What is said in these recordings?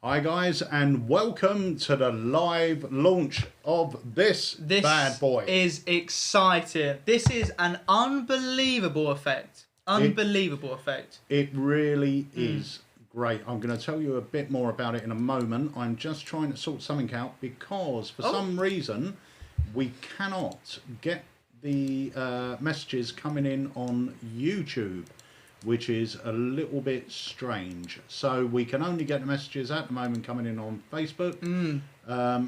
Hi guys, and welcome to the live launch of this bad boy. This is exciting. This is an unbelievable effect. Unbelievable effect. It really is great. I'm going to tell you a bit more about it in a moment. I'm just trying to sort something out because for some reason we cannot get the messages coming in on YouTube, which is a little bit strange. So we can only get the messages at the moment coming in on Facebook.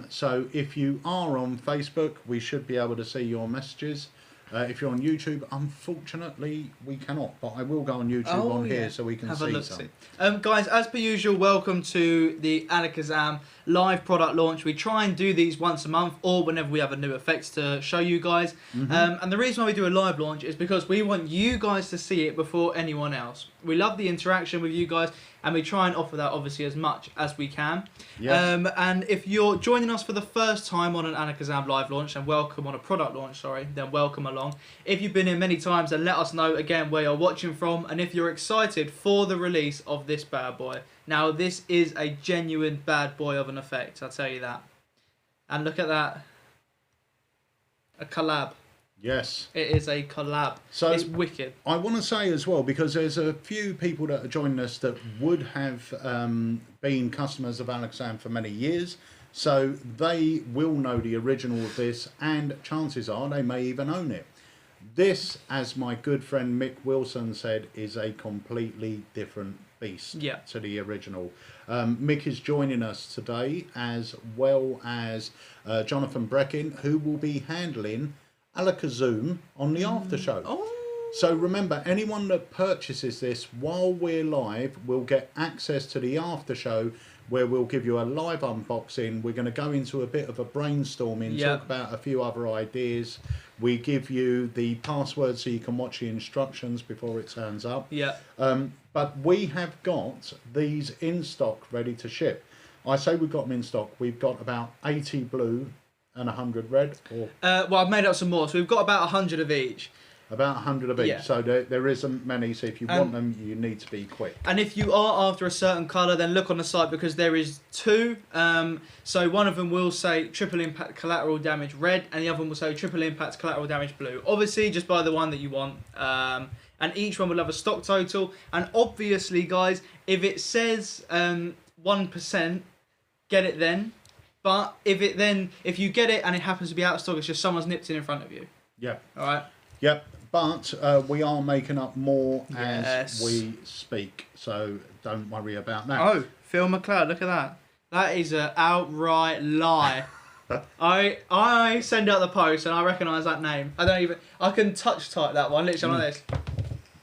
So if you are on Facebook, we should be able to see your messages. If you're on YouTube, unfortunately, we cannot. But I will go on YouTube on here so we can see some. Guys, as per usual, welcome to the Alakazam live product launch. We try and do these once a month or whenever we have a new effect to show you guys. And the reason why we do a live launch is because we want you guys to see it before anyone else. We love the interaction with you guys, and we try and offer that obviously as much as we can. Yes. And if you're joining us for the first time on an Alakazam live launch, and welcome on a product launch, sorry, then welcome along. If you've been here many times, then let us know again where you're watching from, and if you're excited for the release of this bad boy. Now, this is a genuine bad boy of an effect, I'll tell you that. And look at that. A collab. Yes. It is a collab. So it's wicked. I want to say as well, because there's a few people that are joining us that would have been customers of Alakazam for many years. So they will know the original of this, and chances are they may even own it. This, as my good friend Mick Wilson said, is a completely different beast to the original. Mick is joining us today, as well as Jonathan Breckin, who will be handling Alakazam on the after show. So remember, anyone that purchases this while we're live will get access to the after show, where we'll give you a live unboxing. We're going to go into a bit of a brainstorming, talk about a few other ideas. We give you the password so you can watch the instructions before it turns up. But we have got these in stock, ready to ship. I say we've got them in stock. We've got about 80 blue and 100 red. Well, I've made up some more, so we've got about 100 of each. About 100 of each, so there isn't many, so if you want them, you need to be quick. And if you are after a certain colour, then look on the site, because there is two. So one of them will say triple impact collateral damage red, and the other one will say triple impact collateral damage blue. Obviously, just buy the one that you want. And each one will have a stock total. And obviously, guys, if it says 1%, get it then. But if you get it and it happens to be out of stock, it's just someone's nipped in front of you. Yeah. All right. Yep. But we are making up more as we speak, so don't worry about that. Oh, Phil McLeod, look at that. That is an outright lie. I send out the post and I recognise that name. I can touch type that one, literally like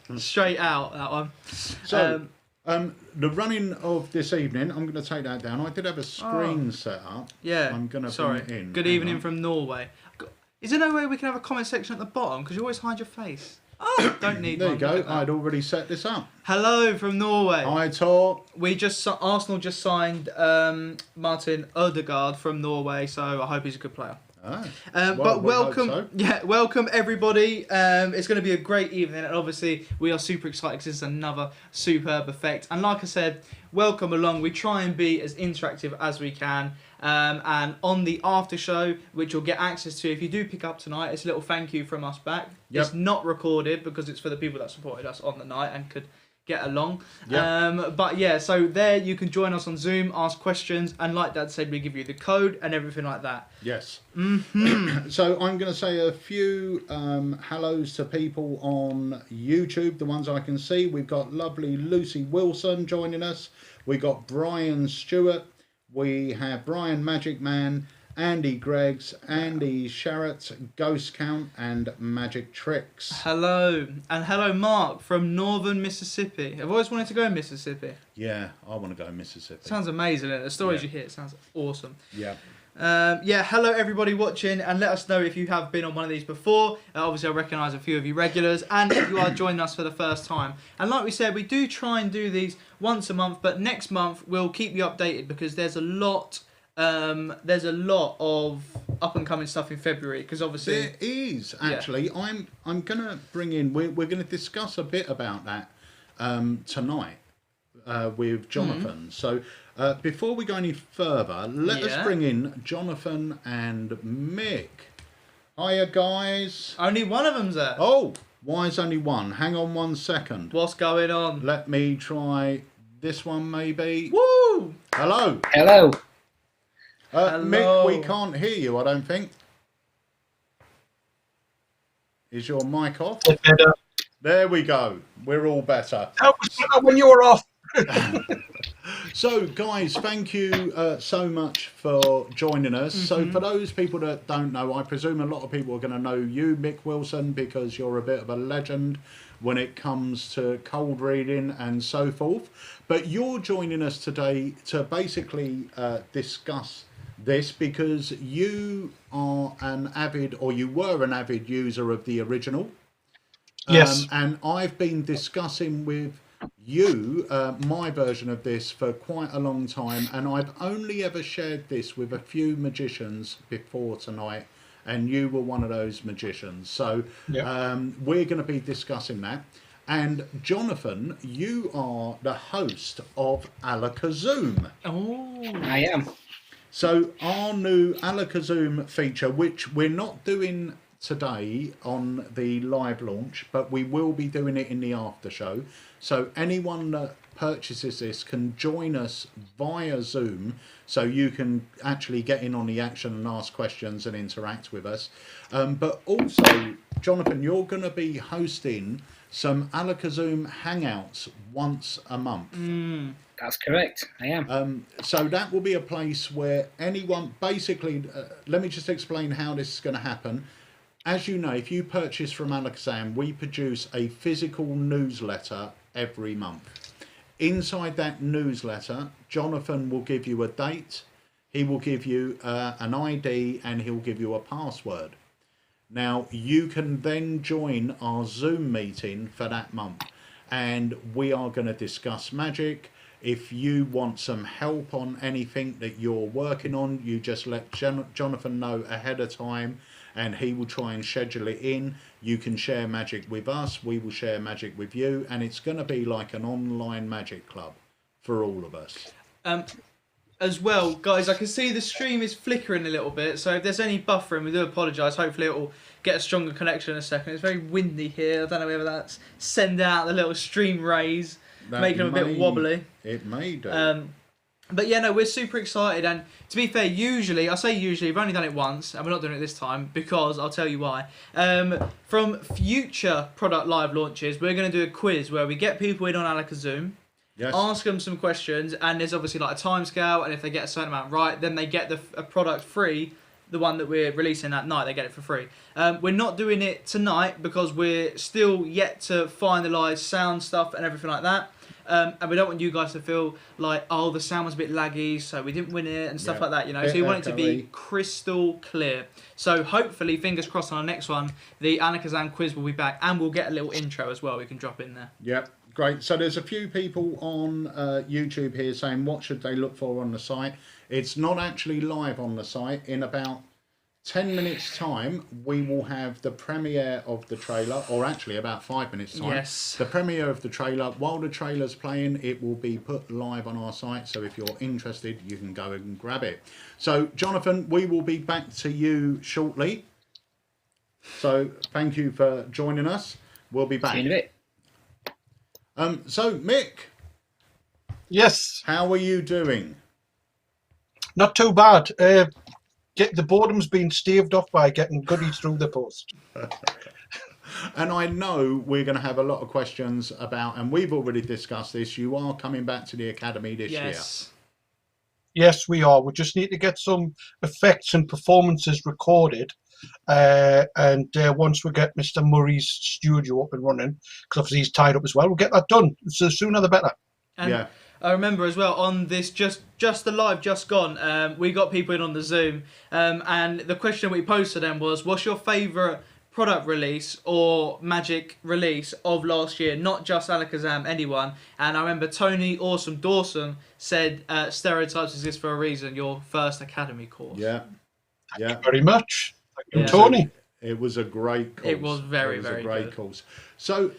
this. Straight out, that one. So, the running of this evening, I'm going to take that down. I did have a screen set up. Yeah. I'm going to bring it in. Good evening from Norway. Is there no way we can have a comment section at the bottom? Because you always hide your face. Oh, don't need there one. There you go. I'd already set this up. Hello from Norway. Hi, Tor. Arsenal just signed Martin Ødegaard from Norway, so I hope he's a good player. But welcome, welcome everybody. It's going to be a great evening, and obviously we are super excited because this is another superb effect. And like I said, welcome along. We try and be as interactive as we can. And on the after show, which you'll get access to if you do pick up tonight, it's a little thank you from us back. It's not recorded because it's for the people that supported us on the night and could get along. But yeah, so there you can join us on Zoom, ask questions, and like Dad said, we give you the code and everything like that. Yes. So I'm going to say a few hellos to people on YouTube, the ones I can see. We've got lovely Lucy Wilson joining us. We've got Brian Stewart. We have Brian Magic Man, Andy Greggs, Andy Sharrett, Ghost Count, and Magic Tricks. Hello. And hello, Mark, from Northern Mississippi. I've always wanted to go in Mississippi. Yeah, I want to go in Mississippi. Sounds amazing. The stories you hear, it sounds awesome. Yeah. Hello everybody watching, and let us know if you have been on one of these before. Obviously I recognise a few of you regulars, and if you are joining us for the first time. And like we said, we do try and do these once a month, but next month we'll keep you updated because there's a lot of up and coming stuff in February, because obviously there is actually. I'm gonna bring in, we're gonna discuss a bit about that tonight with Jonathan. So Before we go any further, let us bring in Jonathan and Mick. Hiya, guys. Only one of them's there. Oh, why is only one? Hang on 1 second. What's going on? Let me try this one, maybe. Woo! Hello. Hello. Hello. Mick, we can't hear you, I don't think. Is your mic off? There we go. We're all better. That was better when you were off. So, guys, thank you so much for joining us. So, for those people that don't know, I presume a lot of people are going to know you, Mick Wilson, because you're a bit of a legend when it comes to cold reading and so forth. But you're joining us today to basically discuss this because you are an avid, or you were an avid user of the original. Yes. And I've been discussing with you my version of this for quite a long time, and I've only ever shared this with a few magicians before tonight, and you were one of those magicians. So we're going to be discussing that. And Jonathan, you are the host of Alakazam. Oh, I am. So our new Alakazam feature, which we're not doing today on the live launch, but we will be doing it in the after show. So anyone that purchases this can join us via Zoom, so you can actually get in on the action and ask questions and interact with us. But also, Jonathan, you're going to be hosting some Alakazam hangouts once a month. That's correct. I am. So that will be a place where anyone, basically, let me just explain how this is going to happen. As you know, if you purchase from Alakazam, we produce a physical newsletter every month. Inside that newsletter, Jonathan will give you a date, he will give you an ID, and he'll give you a password. Now, you can then join our Zoom meeting for that month, and we are going to discuss magic. If you want some help on anything that you're working on, you just let Jonathan know ahead of time, and he will try and schedule it in. You can share magic with us, we will share magic with you, and it's going to be like an online magic club for all of us. As well, guys, I can see the stream is flickering a little bit, so if there's any buffering, we do apologise. Hopefully it will get a stronger connection in a second. It's very windy here. I don't know whether that's send out the little stream rays, making them a bit wobbly. It may do. But yeah, no, we're super excited, and to be fair, usually, I say usually, we've only done it once, and we're not doing it this time, because I'll tell you why. From future product live launches, we're going to do a quiz where we get people in on Alakazam, ask them some questions, and there's obviously like a timescale, and if they get a certain amount right, then they get a product free. The one that we're releasing that night, they get it for free. We're not doing it tonight because we're still yet to finalise sound stuff and everything like that. And we don't want you guys to feel like, oh, the sound was a bit laggy, so we didn't win it and stuff like that, you know. So we want it to be crystal clear. So hopefully, fingers crossed on our next one, the Alakazam quiz will be back, and we'll get a little intro as well we can drop in there. Yep, great. So there's a few people on YouTube here saying what should they look for on the site. It's not actually live on the site. In about 10 minutes time, we will have the premiere of the trailer, or actually about 5 minutes time. Yes. The premiere of the trailer. While the trailer's playing, it will be put live on our site. So if you're interested, you can go and grab it. So, Jonathan, we will be back to you shortly. So thank you for joining us. We'll be back. See you in a bit. So, Mick. Yes. How are you doing? Not too bad. The boredom's been staved off by getting goodies through the post. And I know we're going to have a lot of questions about, and we've already discussed this, you are coming back to the Academy this year. Yes, we are. We just need to get some effects and performances recorded. And once we get Mr. Murray's studio up and running, because obviously he's tied up as well, we'll get that done. So the sooner the better. And I remember as well on this just the live just gone, we got people in on the Zoom, and the question we posed to them was, what's your favourite product release or magic release of last year? Not just Alakazam, anyone. And I remember Tony Awesome Dawson said, stereotypes exist for a reason, your first Academy course. Yeah. Thank you very much. Thank you, Tony. It was a great course. It was very a great good. course. So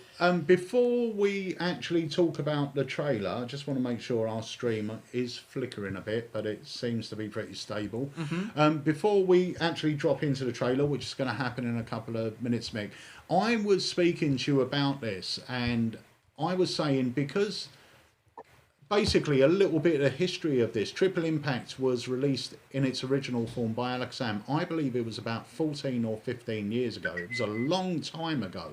before we actually talk about the trailer, I just want to make sure our stream is flickering a bit, but it seems to be pretty stable. Before we actually drop into the trailer, which is going to happen in a couple of minutes, Mick, I was speaking to you about this, and I was saying, because basically a little bit of the history of this, Triple Impact was released in its original form by Alakazam. I believe it was about 14 or 15 years ago. It was a long time ago.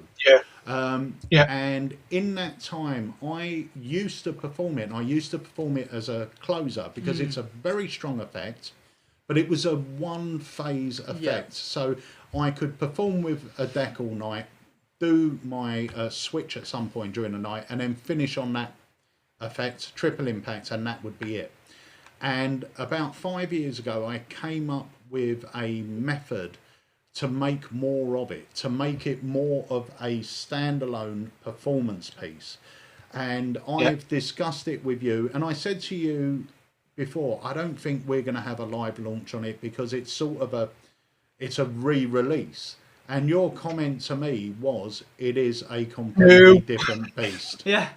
And in that time, I used to perform it, and I used to perform it as a closer, because it's a very strong effect, but it was a one-phase effect. So I could perform with a deck all night, do my switch at some point during the night, and then finish on that effect, Triple Impact, and that would be it. And about 5 years ago, I came up with a method to make more of it, to make it more of a standalone performance piece. And I've discussed it with you, and I said to you before, I don't think we're going to have a live launch on it, because it's sort of it's a re-release. And your comment to me was, it is a completely different beast. Yeah.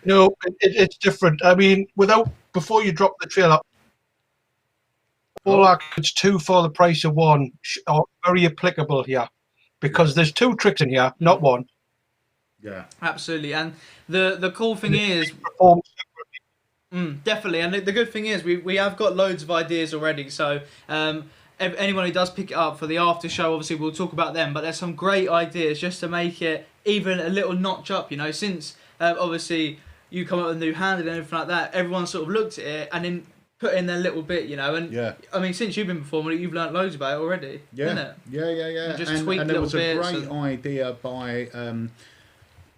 No, it's different. I mean, before you drop the trailer, it's 2 for the price of 1 are very applicable here, because there's 2 tricks in here, not 1. Yeah, absolutely. And the cool thing is, definitely. And the good thing is, we have got loads of ideas already. So anyone who does pick it up for the after show, obviously we'll talk about them. But there's some great ideas just to make it even a little notch up. You know, since obviously you come up with a new handle and everything like that, everyone sort of looked at it and then put in their little bit, you know. And I mean, since you've been performing it, you've learnt loads about it already, isn't it? Yeah. And just tweak and little there was a bits. great idea by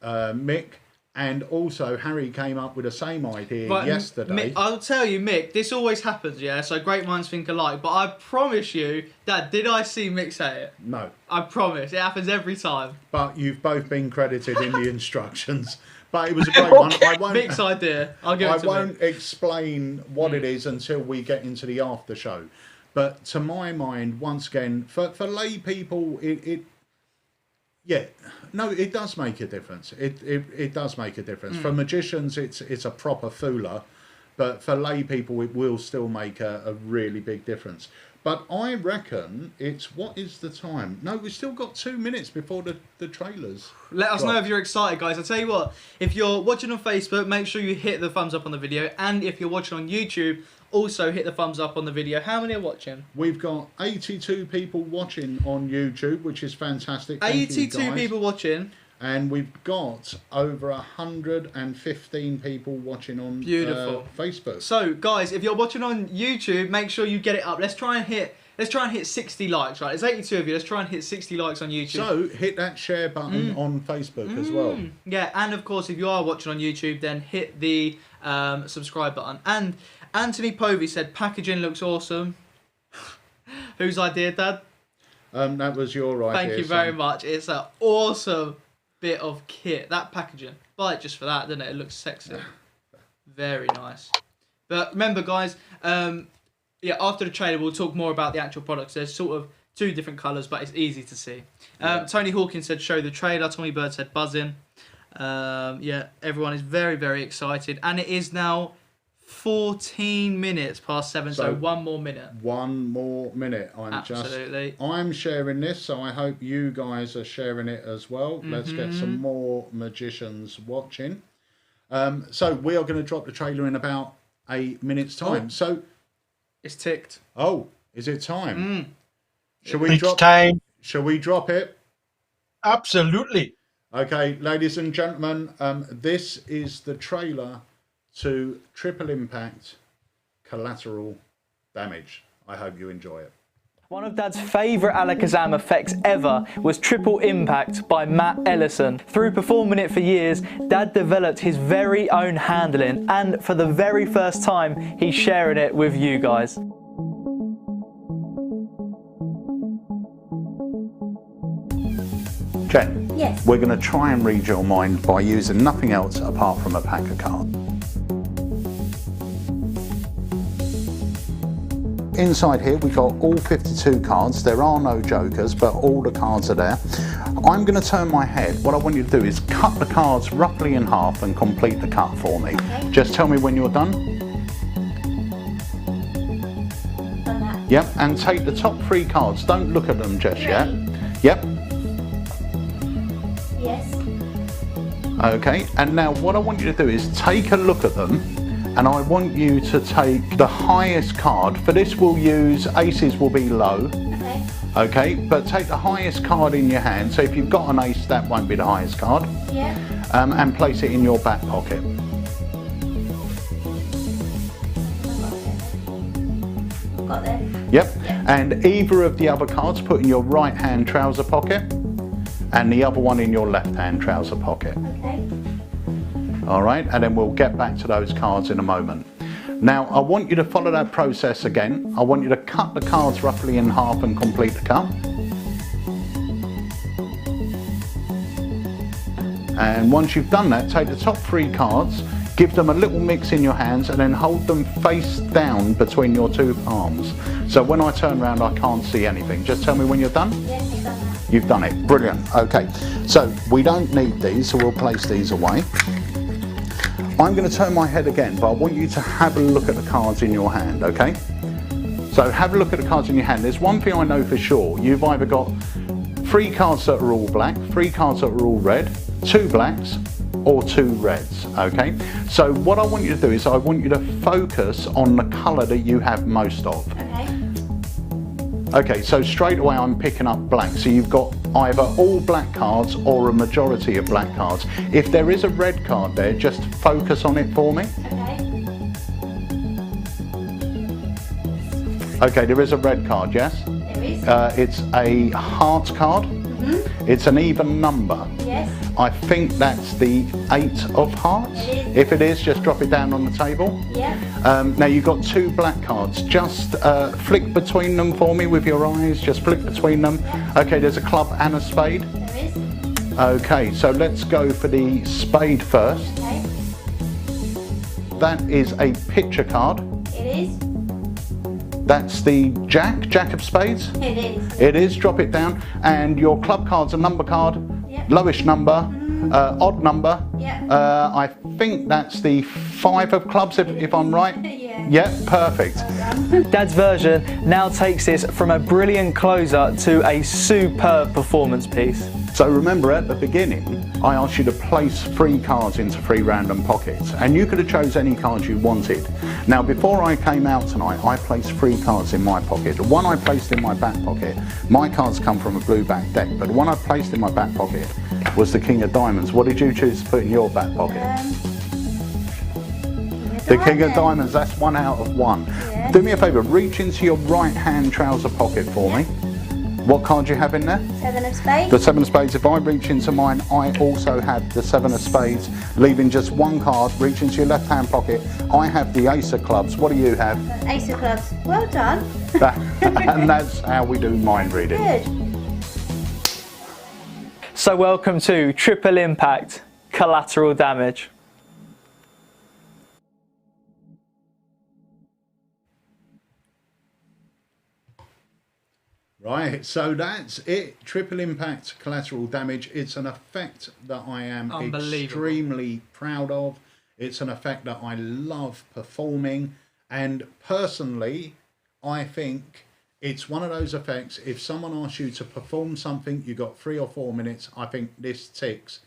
Mick, and also Harry came up with the same idea yesterday. Mick, I'll tell you, Mick, this always happens, yeah? So great minds think alike, but I promise you, Dad, did I see Mick say it? No. I promise, it happens every time. But you've both been credited in the instructions. But it was a great one. Mick's idea. I'll give it to I won't explain what it is until we get into the after show. But to my mind, once again, for lay people, it does make a difference. It does make a difference. For magicians, it's a proper fooler, but for lay people, it will still make a really big difference. But I reckon what is the time? No, we've still got 2 minutes before the trailers. Let us know if you're excited, guys. I'll tell you what, if you're watching on Facebook, make sure you hit the thumbs up on the video. And if you're watching on YouTube, also hit the thumbs up on the video. How many are watching? We've got 82 people watching on YouTube, which is fantastic. Thank 82 you, guys. people watching. And we've got over 115 people watching on Facebook. So, guys, if you're watching on YouTube, make sure you get it up. Let's try and hit 60 likes, right? There's 82 of you. Let's try and hit 60 likes on YouTube. So, hit that share button on Facebook as well. Yeah, and of course, if you are watching on YouTube, then hit the subscribe button. And Anthony Povey said, packaging looks awesome. Whose idea, Dad? That was your idea. Thank you very much. It's an awesome bit of kit. That packaging, buy it just for that, doesn't it? It looks sexy. Very nice. But remember, guys, after the trailer we'll talk more about the actual products. There's sort of 2 different colours, but it's easy to see. Tony Hawkins said show the trailer. Tommy Bird said buzzing. Everyone is very, very excited, and it is now 14 minutes past 7, so 1 more minute. 1 more minute. I'm sharing this, so I hope you guys are sharing it as well. Let's get some more magicians watching. So we are going to drop the trailer in about a minute's time. So it's ticked. Oh, is it time? Shall we drop it? Absolutely. Okay, ladies and gentlemen, this is the trailer to Triple Impact Collateral Damage. I hope you enjoy it. One of Dad's favourite Alakazam effects ever was Triple Impact by Matt Ellison. Through performing it for years, Dad developed his very own handling, and for the very first time, he's sharing it with you guys. Jen, yes. We're going to try and read your mind by using nothing else apart from a pack of cards. inside here we've got all 52 cards. There are no jokers, but all the cards are there. I'm going to turn my head. What I want you to do is cut the cards roughly in half and complete the cut for me. Okay. Just tell me when you're done. Done that. Yep, and take the top 3 cards. Don't look at them just yet. Yep. Yes. Okay, and now what I want you to do is take a look at them, and I want you to take the highest card. For this we'll use aces will be low. Okay. Okay, but take the highest card in your hand. So if you've got an ace, that won't be the highest card. Yeah. And place it in your back pocket. Got that. Yep. And either of the other cards put in your right hand trouser pocket, and the other one in your left hand trouser pocket. Okay. All right, and then we'll get back to those cards in a moment. Now, I want you to follow that process again. I want you to cut the cards roughly in half and complete the cut. And once you've done that, take the top 3 cards, give them a little mix in your hands, and then hold them face down between your 2 palms. So when I turn around, I can't see anything. Just tell me when you're done. Yes, I've done that. You've done it. Brilliant. Okay, so we don't need these, so we'll place these away. I'm going to turn my head again, but I want you to have a look at the cards in your hand, okay? So have a look at the cards in your hand. There's one thing I know for sure. You've either got 3 cards that are all black, 3 cards that are all red, 2 blacks, or 2 reds, okay? So what I want you to do is I want you to focus on the colour that you have most of. Okay. Okay, so straight away I'm picking up black. So you've got either all black cards or a majority of black cards. If there is a red card there, just focus on it for me. Okay. Okay, there is a red card, yes? There is. It's a heart card. It's an even number. Yes. I think that's the 8 of hearts. It is. If it is, just drop it down on the table. Yeah. Now you've got 2 black cards. Just flick between them for me with your eyes. Just flick between them. Yeah. Okay, there's a club and a spade. There is. Okay, so let's go for the spade first. Okay. That is a picture card. It is. That's the jack of spades. It is. It is, drop it down. And your club card's a number card. Yep. Lowish number, odd number. Yeah. I think that's the 5 of clubs, if I'm right. Yeah. Yeah, perfect. Dad's version now takes this from a brilliant closer to a superb performance piece. So remember at the beginning, I asked you to place 3 cards into 3 random pockets, and you could have chose any cards you wanted. Now before I came out tonight, I placed 3 cards in my pocket. The one I placed in my back pocket, my cards come from a blue back deck, but the one I placed in my back pocket was the King of Diamonds. What did you choose to put in your back pocket? The King of Diamonds, that's 1 out of 1. Yeah. Do me a favour, reach into your right hand trouser pocket for me. What card do you have in there? 7 of spades. The 7 of spades. If I reach into mine, I also have the 7 of spades, leaving just 1 card. Reach into your left hand pocket. I have the ace of clubs. What do you have? Ace of clubs. Well done. And that's how we do mind reading. Good. So welcome to Triple Impact Collateral Damage. Right, so that's it. Triple impact collateral damage. It's an effect that I am extremely proud of. It's an effect that I love performing. And personally, I think it's one of those effects. If someone asks you to perform something, you got 3 or 4 minutes. I think this ticks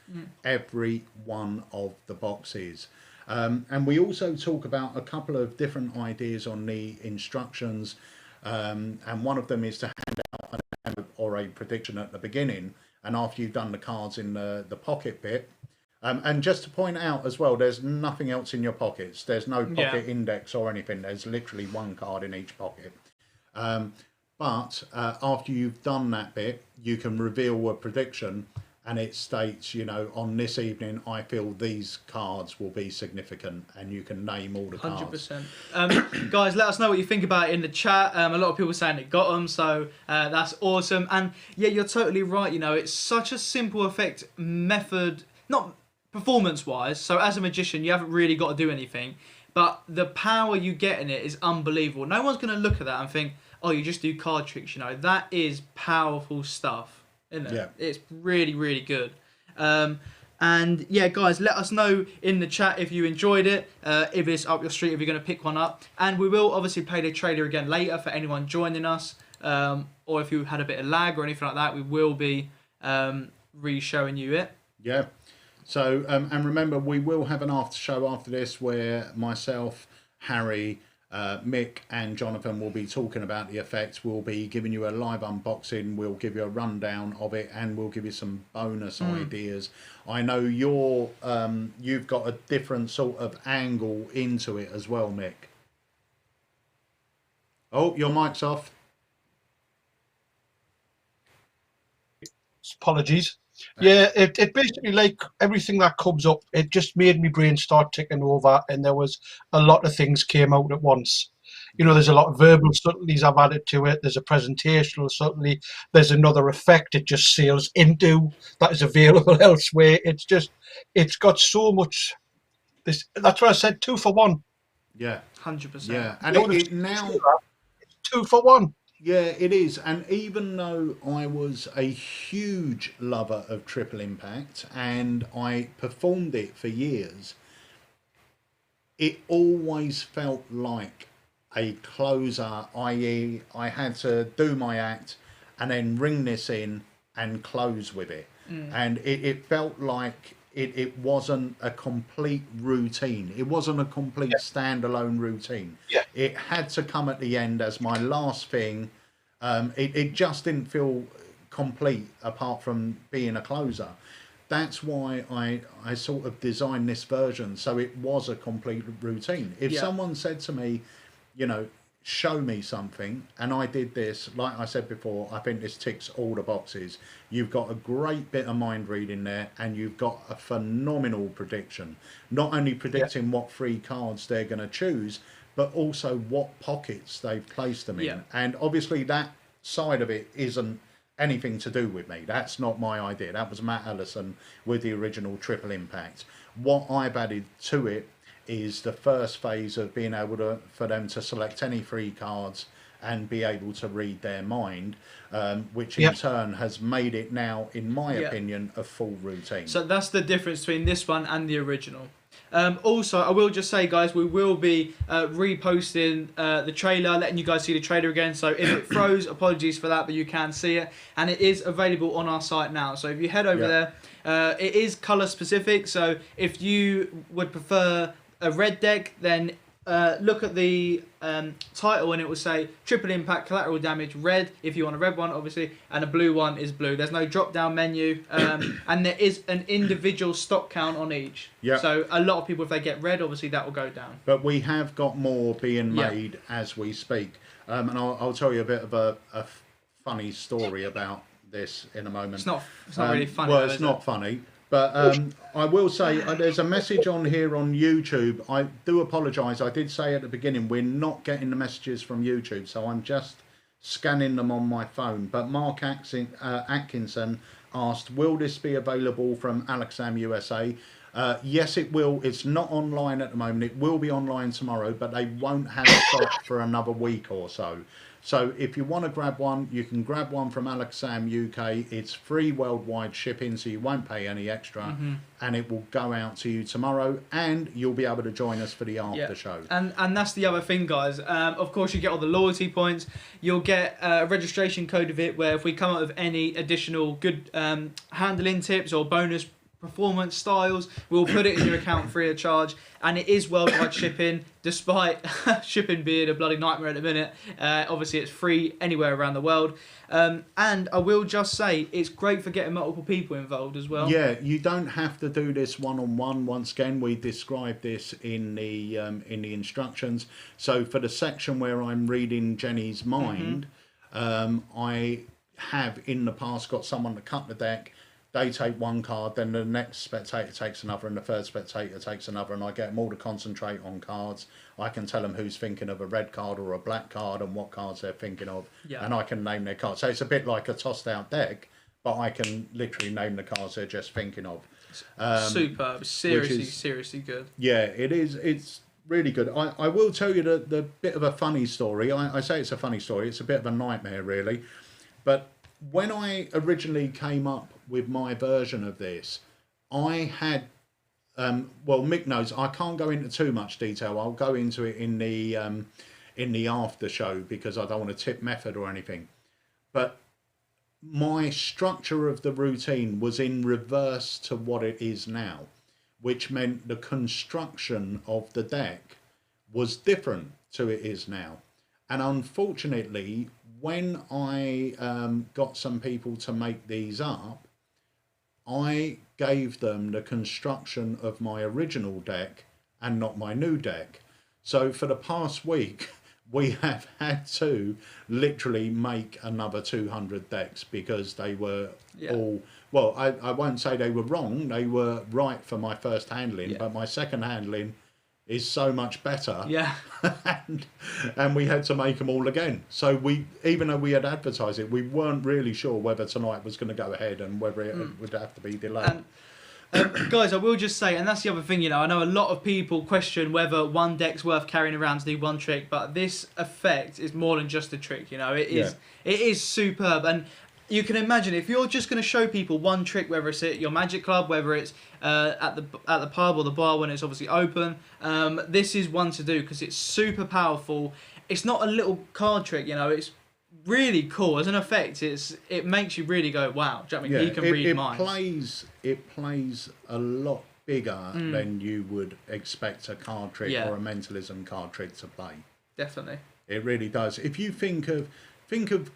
every one of the boxes. And we also talk about a couple of different ideas on the instructions. And one of them is to hand out an or a prediction at the beginning, and after you've done the cards in the pocket bit. And just to point out as well, there's nothing else in your pockets. There's no pocket index or anything. There's literally 1 card in each pocket. But after you've done that bit, you can reveal a prediction, and it states, you know, on this evening, I feel these cards will be significant, and you can name all the cards. 100%. Guys, let us know what you think about it in the chat. A lot of people saying it got them, so that's awesome. And yeah, you're totally right. You know, it's such a simple effect method, not performance-wise. So as a magician, you haven't really got to do anything. but the power you get in it is unbelievable. No one's going to look at that and think, oh, you just do card tricks. You know, that is powerful stuff, isn't it? Yeah. It's really, really good. And yeah, guys, let us know in the chat if you enjoyed it, if it's up your street, if you're going to pick one up. And we will obviously play the trailer again later for anyone joining us, or if you had a bit of lag or anything like that, we will be re-showing you it. Yeah. So, and remember, we will have an after show after this where myself, Harry, Mick and Jonathan will be talking about the effects. We'll be giving you a live unboxing. We'll give you a rundown of it, and we'll give you some bonus ideas. I know you've got a different sort of angle into it as well, Mick. Oh, your mic's off. Apologies. Yeah, it basically, like everything that comes up, it just made my brain start ticking over, and there was a lot of things came out at once. You know, there's a lot of verbal subtleties I've added to it. There's a presentational subtlety. There's another effect it just sails into that is available elsewhere. It's got so much. That's what I said, 2 for 1. Yeah, 100%. Yeah, and it now it's 2 for 1. Yeah, it is. And even though I was a huge lover of Triple Impact and I performed it for years, it always felt like a closer, i.e. I had to do my act and then ring this in and close with it. And it felt like it wasn't a complete routine. It wasn't a complete standalone routine. Yeah. It had to come at the end as my last thing. It just didn't feel complete apart from being a closer. That's why I sort of designed this version so it was a complete routine. If someone said to me, you know, show me something, and I did this, like I said before, I think this ticks all the boxes. You've got a great bit of mind reading there, and you've got a phenomenal prediction. Not only predicting what 3 cards they're going to choose, but also what pockets they've placed them in. And obviously that side of it isn't anything to do with me. That's not my idea. That was Matt Allison with the original Triple Impact. What I've added to it is the first phase of being able for them to select any 3 cards and be able to read their mind, which in turn has made it now, in my opinion, a full routine. So that's the difference between this one and the original. Also, I will just say, guys, we will be reposting the trailer, letting you guys see the trailer again. So if it froze, apologies for that, but you can see it. And it is available on our site now. So if you head over there, it is colour specific. So if you would prefer a red deck, then look at the title and it will say Triple Impact Collateral Damage red if you want a red one, obviously, and a blue one is blue. There's no drop down menu, and there is an individual stock count on each. So a lot of people, if they get red, obviously that will go down. But we have got more being made as we speak, and I'll tell you a bit of a funny story about this in a moment. It's not really funny. Well, it's not funny. But I will say there's a message on here on YouTube. I do apologise. I did say at the beginning we're not getting the messages from YouTube, so I'm just scanning them on my phone. But Mark Atkinson asked, will this be available from Alakazam USA? Yes, it will. It's not online at the moment. It will be online tomorrow, but they won't have stock for another week or so. So if you want to grab one, you can grab one from Alakazam UK. It's free worldwide shipping, so you won't pay any extra, and it will go out to you tomorrow, and you'll be able to join us for the after show. And that's the other thing, guys. Of course, you get all the loyalty points. You'll get a registration code of it, where if we come up with any additional good handling tips or bonus performance styles, we'll put it in your account free of charge, and it is worldwide shipping, despite shipping being a bloody nightmare at the minute. Obviously it's free anywhere around the world, and I will just say it's great for getting multiple people involved as well. Yeah, you don't have to do this one-on-one. Once again, we described this in the instructions. So for the section where I'm reading Jenny's mind, I have in the past got someone to cut the deck. They take one card, then the next spectator takes another, and the third spectator takes another, and I get them all to concentrate on cards. I can tell them who's thinking of a red card or a black card and what cards they're thinking of, and I can name their cards. So it's a bit like a tossed out deck, but I can literally name the cards they're just thinking of. Superb. Seriously good. Yeah, it is. It's really good. I will tell you the bit of a funny story. I say it's a funny story. It's a bit of a nightmare, really. But when I originally came up with my version of this, I had, well, Mick knows I can't go into too much detail. I'll go into it in the after show because I don't want to tip method or anything. But my structure of the routine was in reverse to what it is now, which meant the construction of the deck was different to it is now. And unfortunately, when I got some people to make these up, I gave them the construction of my original deck and not my new deck. So for the past week, we have had to literally make another 200 decks because they were all, well, I won't say they were wrong. They were right for my first handling, but my second handling is so much better. Yeah. and we had to make them all again. So even though we had advertised it, we weren't really sure whether tonight was going to go ahead and whether it would have to be delayed. Guys, I will just say, and that's the other thing, I know a lot of people question whether one deck's worth carrying around to do one trick, but this effect is more than just a trick, it is superb. And you can imagine if you're just going to show people one trick, whether it's at your Magic Club, whether it's at the pub or the bar when it's obviously open, this is one to do because it's super powerful. It's not a little card trick, it's really cool as an effect. It makes you really go, wow. Do you know what I mean? He can read minds. It plays a lot bigger than you would expect a card trick or a mentalism card trick to play. Definitely. It really does. If you think of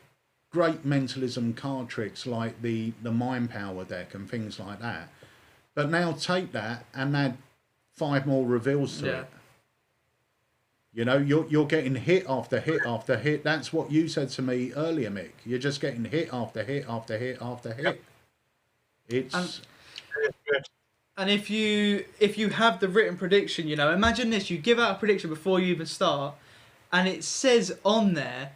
great mentalism card tricks like the Mind Power deck and things like that, but now take that and add 5 more reveals to it. You're getting hit after hit after hit. That's what you said to me earlier, Mick. You're just getting hit after hit after hit after hit. It's and if you have the written prediction, imagine this: you give out a prediction before you even start, and it says on there.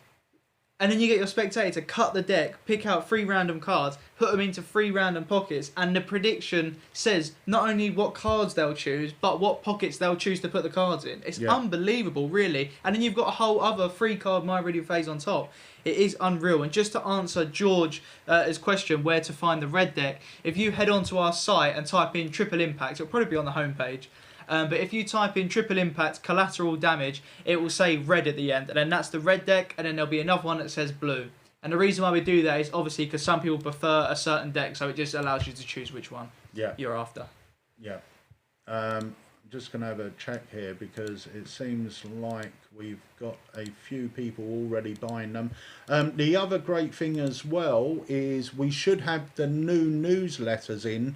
And then you get your spectator to cut the deck, pick out 3 random cards, put them into 3 random pockets, and the prediction says not only what cards they'll choose, but what pockets they'll choose to put the cards in. It's unbelievable, really. And then you've got a whole other 3-card My Reading phase on top. It is unreal. And just to answer George's question, where to find the red deck, if you head onto our site and type in Triple Impact, it'll probably be on the homepage. But if you type in Triple Impact Collateral Damage, it will say red at the end, and then that's the red deck, and then there'll be another one that says blue. And the reason why we do that is obviously because some people prefer a certain deck, so it just allows you to choose which one you're after. Yeah. I'm just going to have a check here because it seems like we've got a few people already buying them. The other great thing as well is we should have the new newsletters in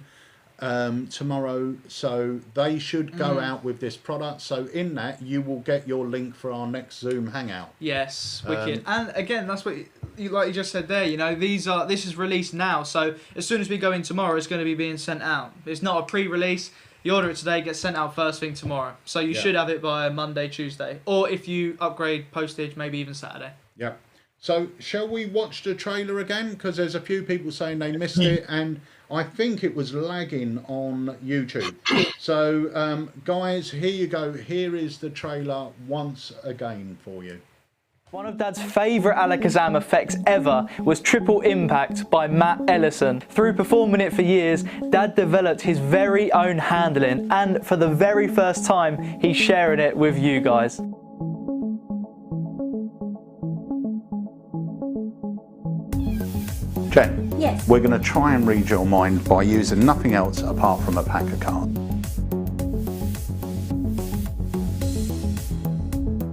tomorrow, so they should go out with this product. So in that you will get your link for our next Zoom hangout. Yes, wicked. And again, that's what you just said there. This is released now, so as soon as we go in tomorrow, it's going to be being sent out. It's not a pre-release. You order it today, gets sent out first thing tomorrow. So you should have it by Monday, Tuesday, or if you upgrade postage, maybe even Saturday. Yeah. So shall we watch the trailer again? Because there's a few people saying they missed it, and I think it was lagging on YouTube. So, guys, here you go. Here is the trailer once again for you. One of Dad's favourite Alakazam effects ever was Triple Impact by Matt Ellison. Through performing it for years, Dad developed his very own handling, and for the very first time, he's sharing it with you guys. Jen, Yes. we're going to try and read your mind by using nothing else apart from a pack of cards.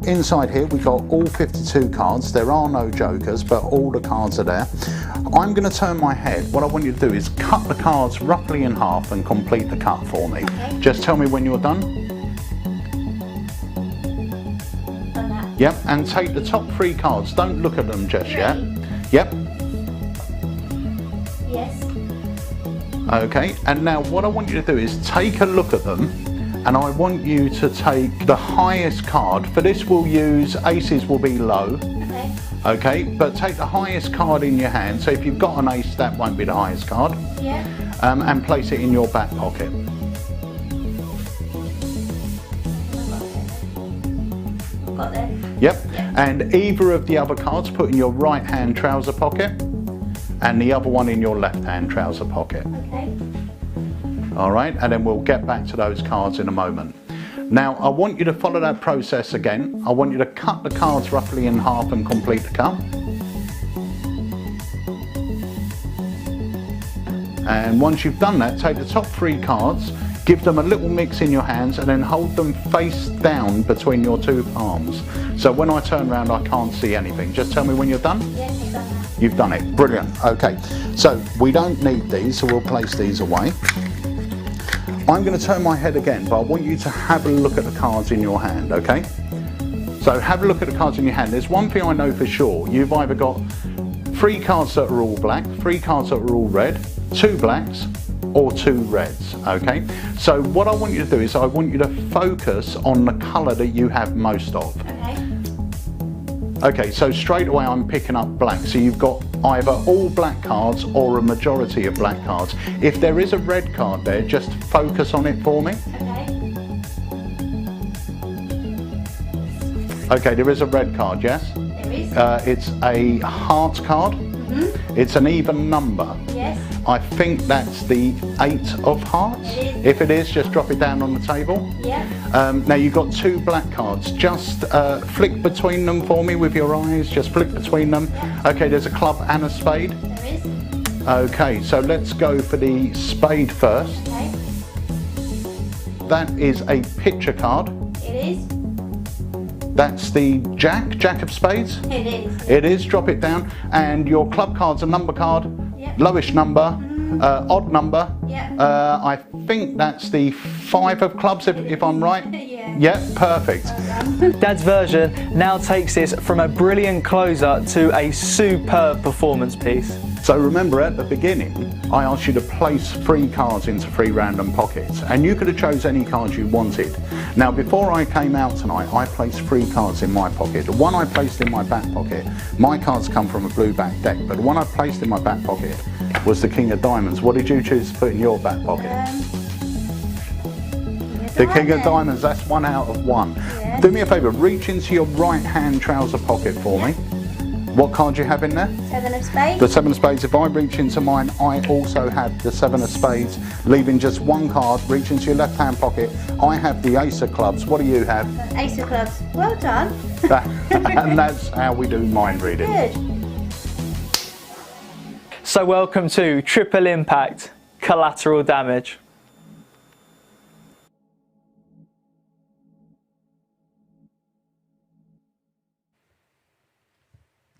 Inside here we've got all 52 cards. There are no jokers, but all the cards are there. I'm going to turn my head. What I want you to do is cut the cards roughly in half and complete the cut for me. Okay. Just tell me when you're done. Done that. Yep, and take the top 3 cards. Don't look at them just yet. Yep. Yes. Okay, and now what I want you to do is take a look at them, and I want you to take the highest card. For this we'll use aces will be low. Okay. Okay, but take the highest card in your hand. So if you've got an ace, that won't be the highest card. Yeah. And place it in your back pocket. got them. Yep. And either of the other cards put in your right hand trouser pocket and the other one in your left hand trouser pocket. Okay. All right, and then we'll get back to those cards in a moment. Now, I want you to follow that process again. I want you to cut the cards roughly in half and complete the cut. And once you've done that, take the top 3 cards, give them a little mix in your hands, and then hold them face down between your 2 palms. So when I turn around, I can't see anything. Just tell me when you're done. Yes, I've done that. You've done it. Brilliant. Okay. So we don't need these, so we'll place these away. I'm going to turn my head again, but I want you to have a look at the cards in your hand, okay? So have a look at the cards in your hand. There's one thing I know for sure. You've either got 3 cards that are all black, 3 cards that are all red, 2 blacks, or 2 reds, okay? So what I want you to do is I want you to focus on the colour that you have most of. Okay. Okay, so straight away I'm picking up black. So you've got either all black cards or a majority of black cards. If there is a red card there, just focus on it for me. Okay. Okay, there is a red card, yes? There is. It's a heart card. Mm-hmm. It's an even number. Yes. I think that's the 8 of hearts. It is. If it is, just drop it down on the table. Yeah. Now you've got 2 black cards. Just flick between them for me with your eyes. Just flick between them. Yeah. Okay, there's a club and a spade. There is. Okay, so let's go for the spade first. Okay. That is a picture card. It is. That's the jack of spades. It is. It is, drop it down. And your club card's a number card. Yep. Lowish number, odd number. Yep. I think that's the 5 of clubs, if I'm right. Yeah. Yeah, perfect. Dad's version now takes this from a brilliant closer to a superb performance piece. So remember at the beginning, I asked you to place 3 cards into 3 random pockets, and you could have chose any cards you wanted. Now before I came out tonight, I placed 3 cards in my pocket. The one I placed in my back pocket, my cards come from a blue back deck, but the one I placed in my back pocket was the King of Diamonds. What did you choose to put in your back pocket? The King of Diamonds, that's 1 out of 1. Yes. Do me a favour, reach into your right hand trouser pocket for me. What card do you have in there? 7 of spades. The 7 of spades. If I reach into mine, I also have the 7 of spades, leaving just 1 card. Reach into your left hand pocket. I have the Ace of clubs. What do you have? Ace of clubs. Well done. And that's how we do mind reading. Good. So welcome to Triple Impact Collateral Damage.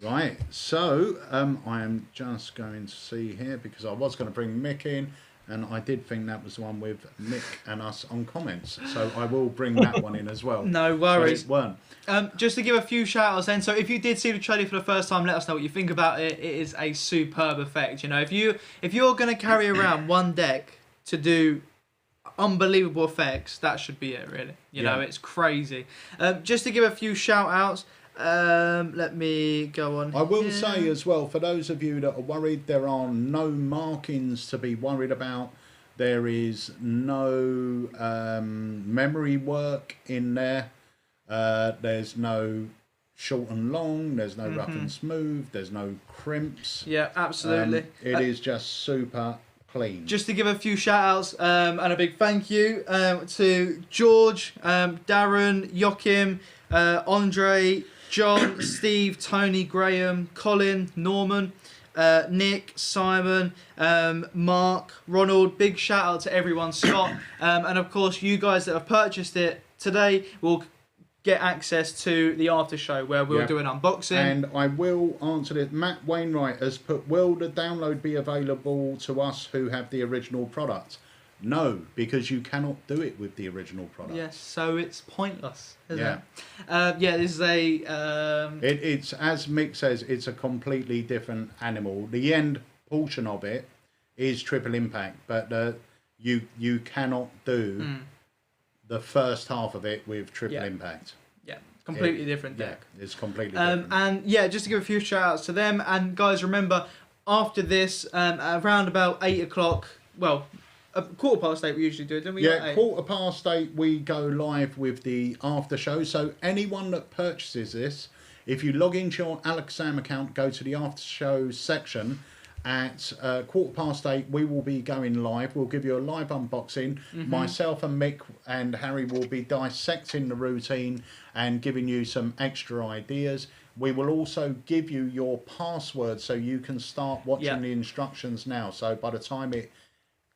Right, so I am just going to see here because I was going to bring Mick in, and I did think that was the one with Mick and us on comments, so I will bring that one in as well. No worries. So it weren't. Just to give a few shout outs then, so if you did see the trailer for the first time, let us know what you think about it. It is a superb effect. You know, if you're going to carry around one deck to do unbelievable effects, that should be it really. You know, it's crazy. Just to give a few shout outs, let me go on. I will say as well, for those of you that are worried, there are no markings to be worried about. There is no memory work in there. There's no short and long. There's no rough and smooth. There's no crimps. Yeah, absolutely. It is just super clean. Just to give a few shout outs and a big thank you to George, Darren, Joachim, Andre, John, Steve, Tony, Graham, Colin, Norman, Nick, Simon, Mark, Ronald. Big shout out to everyone, Scott, and of course you guys that have purchased it today will get access to the after show where we'll do an unboxing. And I will answer this. Matt Wainwright has put, will the download be available to us who have the original product? No, because you cannot do it with the original product. Yes, so it's pointless, isn't it? Yeah, this is a... It's, as Mick says, it's a completely different animal. The end portion of it is triple impact, but you cannot do the first half of it with triple impact. Yeah, completely different deck. Yeah, it's completely different. And yeah, just to give a few shout outs to them. And guys, remember, after this, around about 8 o'clock, well, 8:15 we usually do it, don't we? Yeah, 8:15 we go live with the after show. So anyone that purchases this, if you log into your Alakazam account, go to the after show section at 8:15, we will be going live. We'll give you a live unboxing. Myself and Mick and Harry will be dissecting the routine and giving you some extra ideas. We will also give you your password so you can start watching the instructions now. So by the time it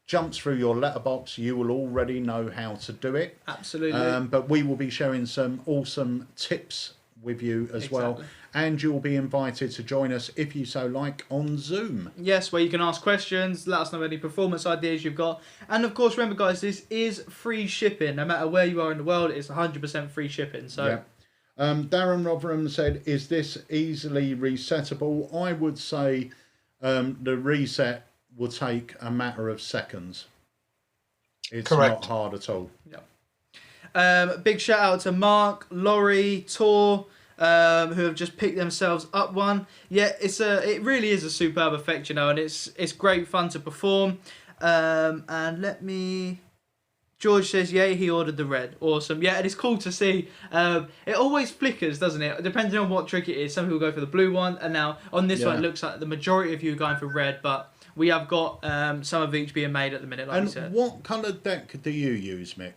jumps through your letterbox, you will already know how to do it. Absolutely. But we will be sharing some awesome tips with you as well, and you'll be invited to join us if you so like on Zoom. Yes, where you can ask questions, let us know any performance ideas you've got, and of course remember guys, this is free shipping. No matter where you are in the world, it's 100% free shipping. So Darren Rotherham said, is this easily resettable? I would say the reset will take a matter of seconds. It's not hard at all. Big shout out to Mark, Laurie, Tor, who have just picked themselves up one. Yeah, it really is a superb effect, you know, and it's great fun to perform. And George says, yeah, he ordered the red. Awesome. Yeah, and it's cool to see. It always flickers, doesn't it? Depending on what trick it is. Some people go for the blue one, and now on this one, it looks like the majority of you are going for red, but we have got some of each being made at the minute, like you said. And what coloured deck do you use, Mick?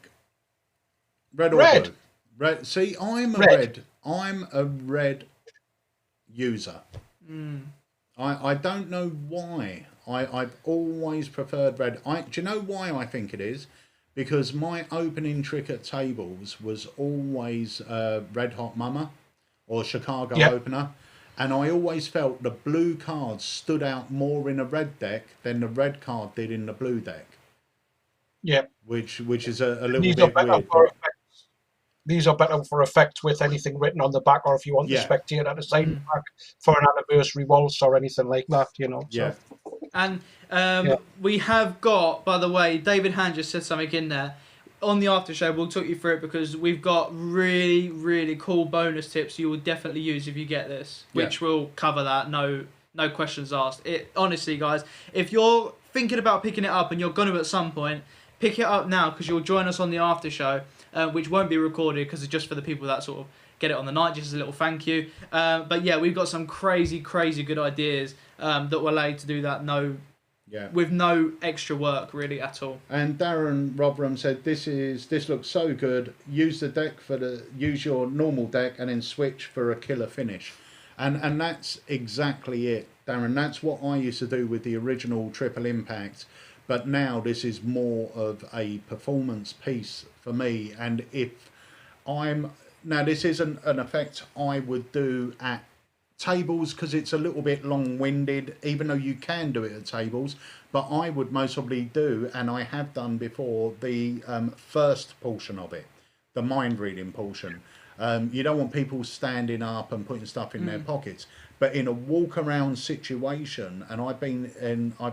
Red or blue? Red. See, I'm a red user. I don't know why. I've always preferred red. Do you know why I think it is? Because my opening trick at tables was always Red Hot Mama or Chicago opener. And I always felt the blue cards stood out more in a red deck than the red card did in the blue deck. Yeah. Which is a little bit weird. These are better for effect with anything written on the back, or if you want the spectator to sign back for an anniversary waltz or anything like that, you know. So. Yeah. And we have got, by the way, David Hand just said something in there. On the after show, we'll talk you through it because we've got really, really cool bonus tips you will definitely use if you get this, which will cover that. No questions asked. Honestly, guys, if you're thinking about picking it up and you're going to at some point, pick it up now because you'll join us on the after show, which won't be recorded because it's just for the people that sort of get it on the night, just as a little thank you. But yeah, we've got some crazy good ideas that will allow you to do that with no extra work really at all. And Darren Rotherham said, this looks so good. Use your normal deck and then switch for a killer finish. And that's exactly it, Darren. That's what I used to do with the original Triple Impact. But now this is more of a performance piece for me. And this isn't an effect I would do at tables because it's a little bit long-winded, even though you can do it at tables. But I would most probably do, and I have done before, the first portion of it, the mind-reading portion. You don't want people standing up and putting stuff in their pockets. But in a walk-around situation, and I've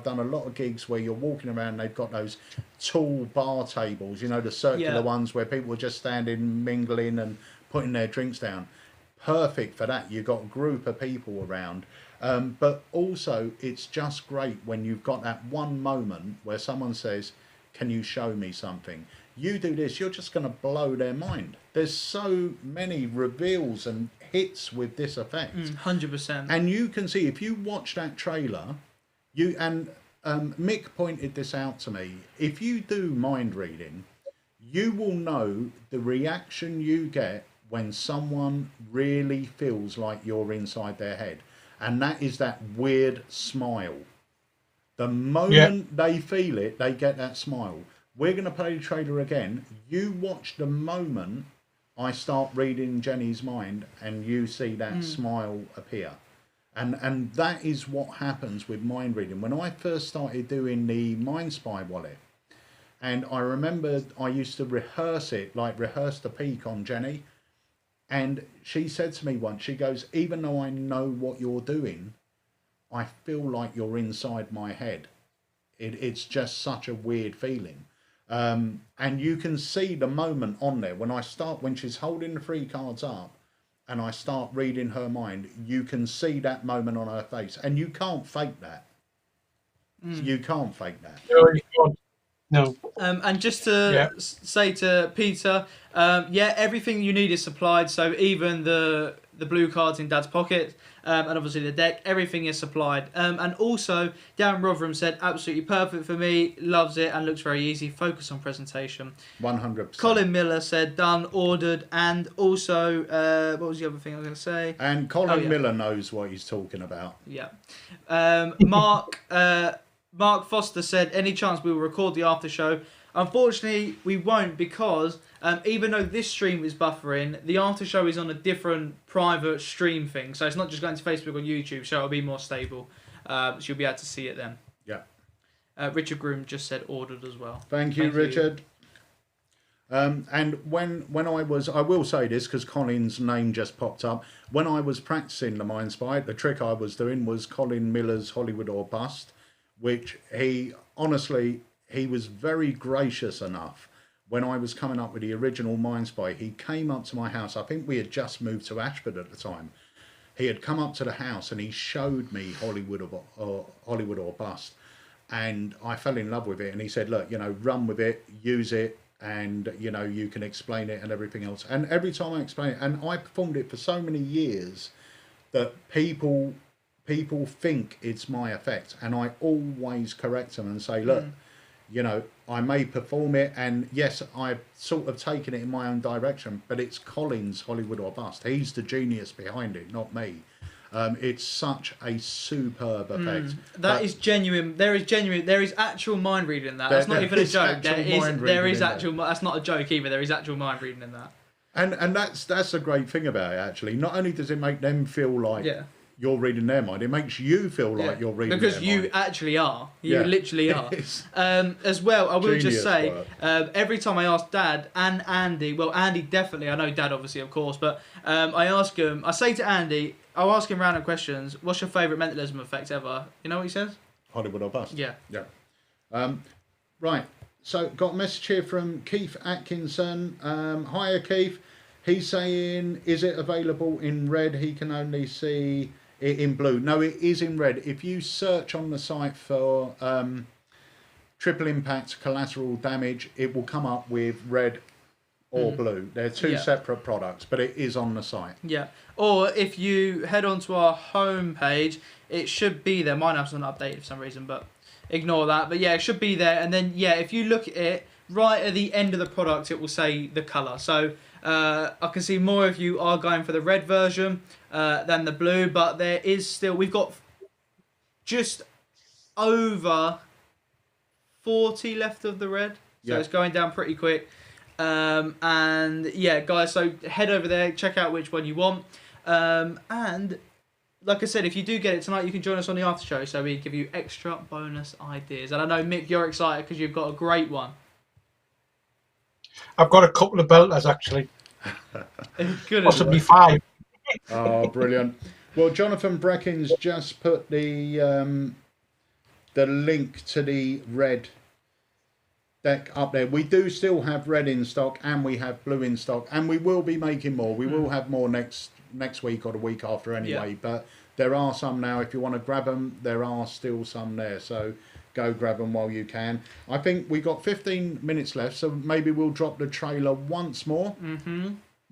done a lot of gigs where you're walking around and they've got those tall bar tables, you know, the circular ones where people are just standing, mingling and putting their drinks down. Perfect for that. You've got a group of people around. But also, it's just great when you've got that one moment where someone says, can you show me something? You do this, you're just going to blow their mind. There's so many reveals and hits with this effect. 100%. And you can see, if you watch that trailer, Mick pointed this out to me, if you do mind reading, you will know the reaction you get when someone really feels like you're inside their head. And that is that weird smile. The moment they feel it, they get that smile. We're going to play the trailer again. You watch the moment I start reading Jenny's mind and you see that smile appear. And that is what happens with mind reading. When I first started doing the Mind Spy wallet, and I remember I used to rehearse the peak on Jenny. And she said to me once, she goes, even though I know what you're doing, I feel like you're inside my head. It's just such a weird feeling. And you can see the moment on there when she's holding the 3 cards up and I start reading her mind, you can see that moment on her face. And you can't fake that. You can't fake that. No, you can't. No. And just to say to Peter, everything you need is supplied. So even the blue cards in Dad's pocket, and obviously the deck, everything is supplied. And also, Darren Rotherham said, absolutely perfect for me, loves it and looks very easy. Focus on presentation. 100%. Colin Miller said, done, ordered, and also, what was the other thing I was going to say? And Colin Miller knows what he's talking about. Yeah. Mark Foster said, any chance we will record the after show? Unfortunately, we won't because even though this stream is buffering, the after show is on a different private stream thing. So it's not just going to Facebook or YouTube, so it'll be more stable. So you'll be able to see it then. Yeah. Richard Groom just said ordered as well. Thank you, Richard. And when I will say this because Colin's name just popped up. When I was practicing the Mind Spy, the trick I was doing was Colin Miller's Hollywood or Bust, which he was very gracious enough. When I was coming up with the original Mind Spy, he came up to my house. I think we had just moved to Ashford at the time. He had come up to the house and he showed me Hollywood or Bust. And I fell in love with it. And he said, look, run with it, use it, and, you can explain it and everything else. And every time I explain it, and I performed it for so many years that people think it's my effect. And I always correct them and say, look, I may perform it, and yes, I've sort of taken it in my own direction, but it's Colin's Hollywood or Bust. He's the genius behind it, not me. It's such a superb effect. That is genuine. There is actual mind reading in that. That's not even a joke. There is actual. That's not a joke either. There is actual mind reading in that. And that's a great thing about it. Actually, not only does it make them feel like you're reading their mind, it makes you feel like you're reading because their you mind. Actually are. You literally are. As well, I will just say, every time I ask Dad and Andy, well, Andy definitely, I know Dad obviously, of course, but I ask him, I say to Andy, I'll ask him random questions, what's your favourite mentalism effect ever? You know what he says? Hollywood or Bust. Yeah. Right, so got a message here from Keith Atkinson. Hiya, Keith. He's saying, is it available in red? He can only see it in blue. No, it is in red. If you search on the site for triple impact collateral damage, it will come up with red or blue. They're two separate products, but it is on the site. Yeah. Or if you head onto our home page, it should be there. Mine hasn't updated for some reason, but ignore that. But yeah, it should be there. And then, if you look at it, right at the end of the product, it will say the colour. So I can see more of you are going for the red version than the blue, but there is still, we've got just over 40 left of the red. So it's going down pretty quick. And yeah, guys, so head over there, check out which one you want. And like I said, if you do get it tonight, you can join us on the after show, so we give you extra bonus ideas. And I know, Mick, you're excited because you've got a great one. I've got a couple of belters, actually. Good. Possibly 5. Oh, brilliant. Well, Jonathan Breckin's just put the link to the red deck up there. We do still have red in stock, and we have blue in stock, and we will be making more. We will have more next week or the week after anyway, but there are some now. If you want to grab them, there are still some there, so go grab them while you can. I think we got 15 minutes left, so maybe we'll drop the trailer once more.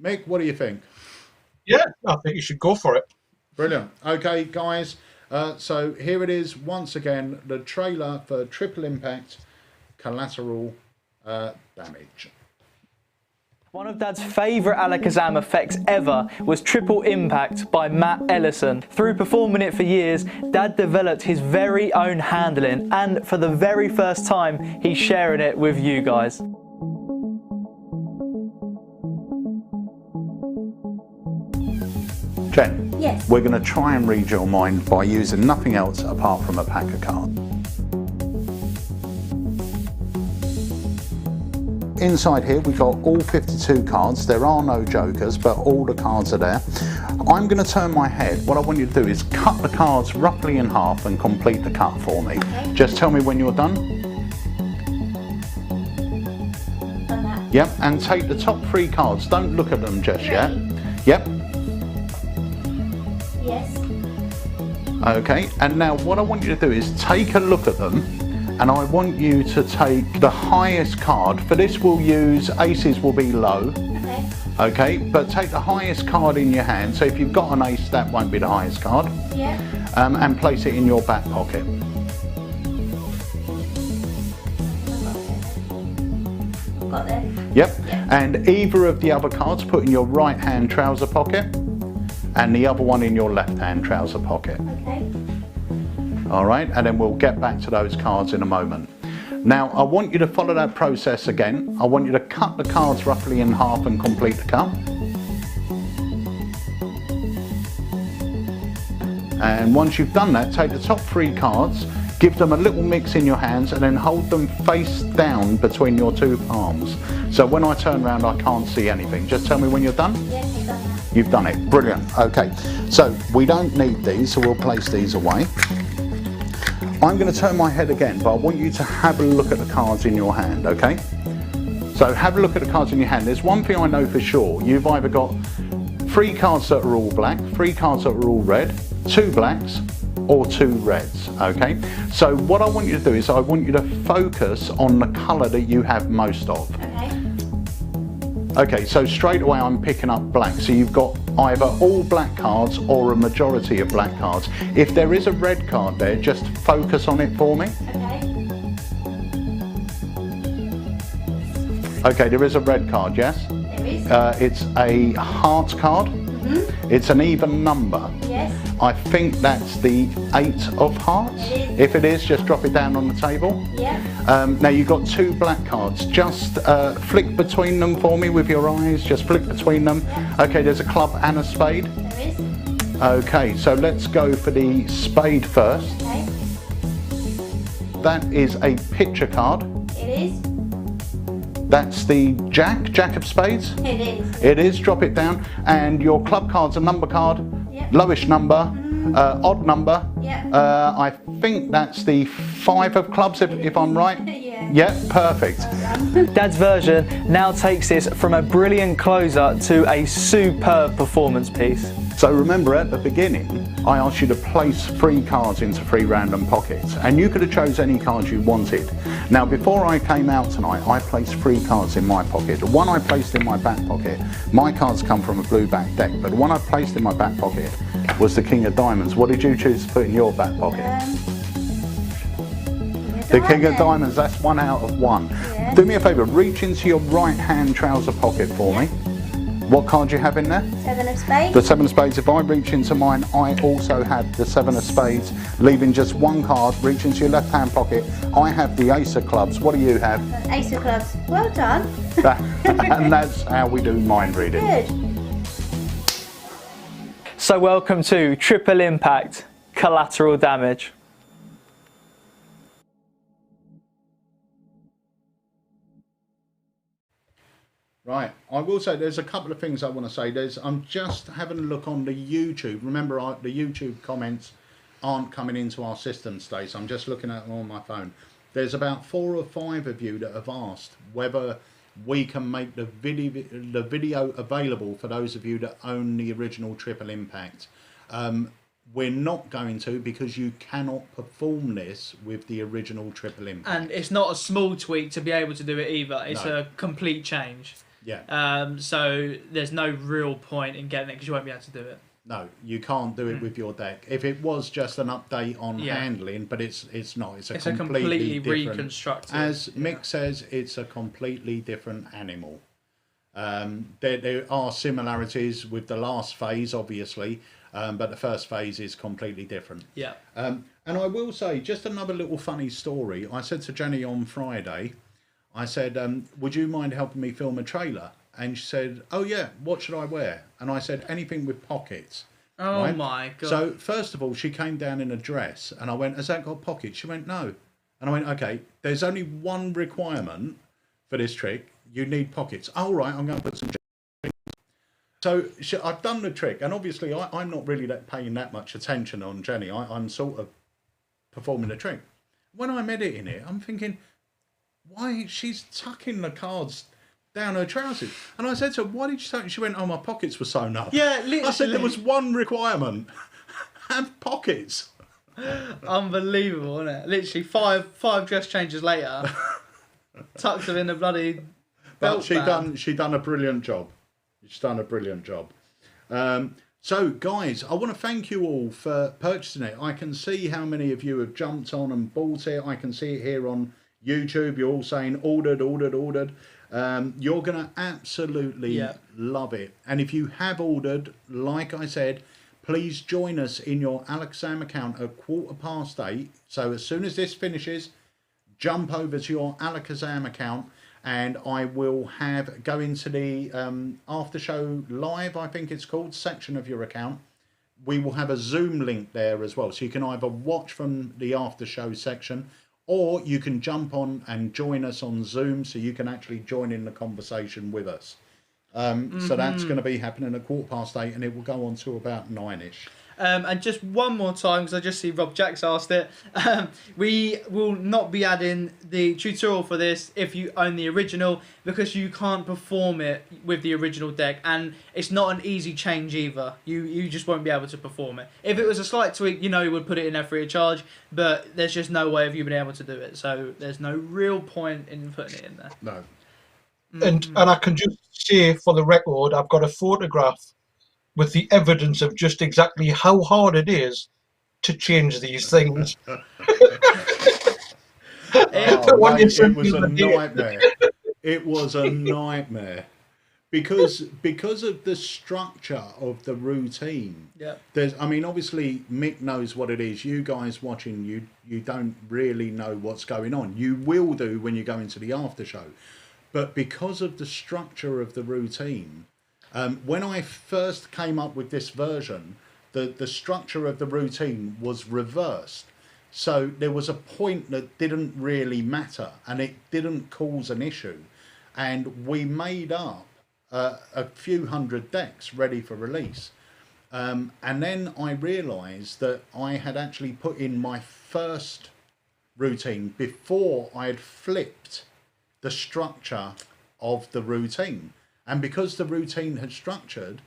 Mick, what do you think? Yeah, I think you should go for it. Brilliant. Okay, guys, so here it is once again, the trailer for Triple Impact Collateral Damage. One of Dad's favourite Alakazam effects ever was Triple Impact by Matt Ellison. Through performing it for years, Dad developed his very own handling, and for the very first time, he's sharing it with you guys. Jen, Yes. we're going to try and read your mind by using nothing else apart from a pack of cards. Inside here we've got all 52 cards. There are no jokers, but all the cards are there. I'm going to turn my head. What I want you to do is cut the cards roughly in half and complete the cut for me. Okay. Just tell me when you're done. Done that. Yep, and take the top 3 cards. Don't look at them just yet. Yep. Yes. Okay, and now what I want you to do is take a look at them and I want you to take the highest card. For this we'll use aces will be low. Okay. Okay, but take the highest card in your hand. So if you've got an ace, that won't be the highest card. Yeah. And place it in your back pocket. Got this. Yep. And either of the other cards put in your right hand trouser pocket and the other one in your left hand trouser pocket. Okay. All right, and then we'll get back to those cards in a moment. Now, I want you to follow that process again. I want you to cut the cards roughly in half and complete the cut. And once you've done that, take the top 3 cards, give them a little mix in your hands, and then hold them face down between your 2 palms. So when I turn around, I can't see anything. Just tell me when you're done. Yes, I've done that. You've done it. Brilliant. Okay, so we don't need these, so we'll place these away. I'm going to turn my head again, but I want you to have a look at the cards in your hand, okay? So have a look at the cards in your hand. There's one thing I know for sure. You've either got 3 cards that are all black, 3 cards that are all red, 2 blacks, or 2 reds, okay? So what I want you to do is I want you to focus on the colour that you have most of. Okay. Okay, so straight away I'm picking up black. So you've got either all black cards or a majority of black cards. If there is a red card there, just focus on it for me. Okay. Okay, there is a red card, yes? There is. It's a heart card. It's an even number. Yes. I think that's the 8 of hearts. It is. If it is, just drop it down on the table. Yeah. Now you've got 2 black cards. Just flick between them for me with your eyes. Just flick between them. Yeah. Okay, there's a club and a spade. There is. Okay, so let's go for the spade first. Okay. That is a picture card. It is. That's the jack of spades. It is. It is, drop it down. And your club card's a number card. Yep. Lowish number, odd number. Yep. I think that's the 5 of clubs, if I'm right. Yeah. Yeah, perfect. Dad's version now takes this from a brilliant closer to a superb performance piece. So remember at the beginning, I asked you to place 3 cards into 3 random pockets, and you could have chose any cards you wanted. Now before I came out tonight, I placed 3 cards in my pocket. The one I placed in my back pocket, my cards come from a blue back deck, but the one I placed in my back pocket was the King of Diamonds. What did you choose to put in your back pocket? The King of Diamonds, that's 1 out of 1. Yeah. Do me a favour, reach into your right hand trouser pocket for me. What card do you have in there? 7 of spades. The 7 of spades. If I reach into mine, I also have the 7 of spades, leaving just 1 card. Reach into your left hand pocket. I have the ace of clubs. What do you have? Ace of clubs. Well done. And that's how we do mind reading. Good. So welcome to Triple Impact Collateral Damage. Right, I will say there's a couple of things I want to say. I'm just having a look on the YouTube. Remember, the YouTube comments aren't coming into our system today, so I'm just looking at them on my phone. There's about 4 or 5 of you that have asked whether we can make the video available for those of you that own the original Triple Impact. We're not going to, because you cannot perform this with the original Triple Impact. And it's not a small tweak to be able to do it either. It's a complete change. Yeah. So there's no real point in getting it because you won't be able to do it. No, you can't do it with your deck. If it was just an update on handling, but it's not. It's a completely different, reconstructed. As Mick says, it's a completely different animal. There are similarities with the last phase, obviously, but the first phase is completely different. Yeah. And I will say, just another little funny story. I said to Jenny on Friday, I said, would you mind helping me film a trailer? And she said, oh yeah, what should I wear? And I said, anything with pockets. Oh right? my God. So first of all, she came down in a dress and I went, has that got pockets? She went, no. And I went, okay, there's only one requirement for this trick. You need pockets. All right, I'm going to put some... So I've done the trick, and obviously I'm not really paying that much attention on Jenny. I'm sort of performing the trick. When I'm editing it, I'm thinking, why she's tucking the cards down her trousers? And I said to her, why did you tuck it? She went, oh, my pockets were sewn up. Yeah, literally. I said, there was one requirement. Have pockets. Unbelievable, isn't it? Literally five dress changes later, tucked her in the bloody belt band. She done a brilliant job. She's done a brilliant job. So, guys, I want to thank you all for purchasing it. I can see how many of you have jumped on and bought it. I can see it here on YouTube. You're all saying ordered. You're going to absolutely love it. And if you have ordered, like I said, please join us in your Alakazam account at 8:15. So as soon as this finishes, jump over to your Alakazam account and I will go into the after show live, I think it's called, section of your account. We will have a Zoom link there as well. So you can either watch from the after show section or you can jump on and join us on Zoom so you can actually join in the conversation with us. So that's going to be happening at 8:15 and it will go on to about 9ish. And just one more time, because I just see Rob Jacks asked it, we will not be adding the tutorial for this if you own the original, because you can't perform it with the original deck, and it's not an easy change either. You just won't be able to perform it. If it was a slight tweak, you would put it in there free of charge, but there's just no way of you being able to do it, so there's no real point in putting it in there. No. And I can just say for the record, I've got a photograph with the evidence of just exactly how hard it is to change these things. It was a nightmare. It was a nightmare. Because of the structure of the routine. Yeah. Obviously Mick knows what it is. You guys watching, you don't really know what's going on. You will do when you go into the after show. But because of the structure of the routine, when I first came up with this version, the structure of the routine was reversed. So there was a point that didn't really matter and it didn't cause an issue. And we made up a few hundred decks ready for release. And then I realised that I had actually put in my first routine before I had flipped the structure of the routine. And because the routine had flipped,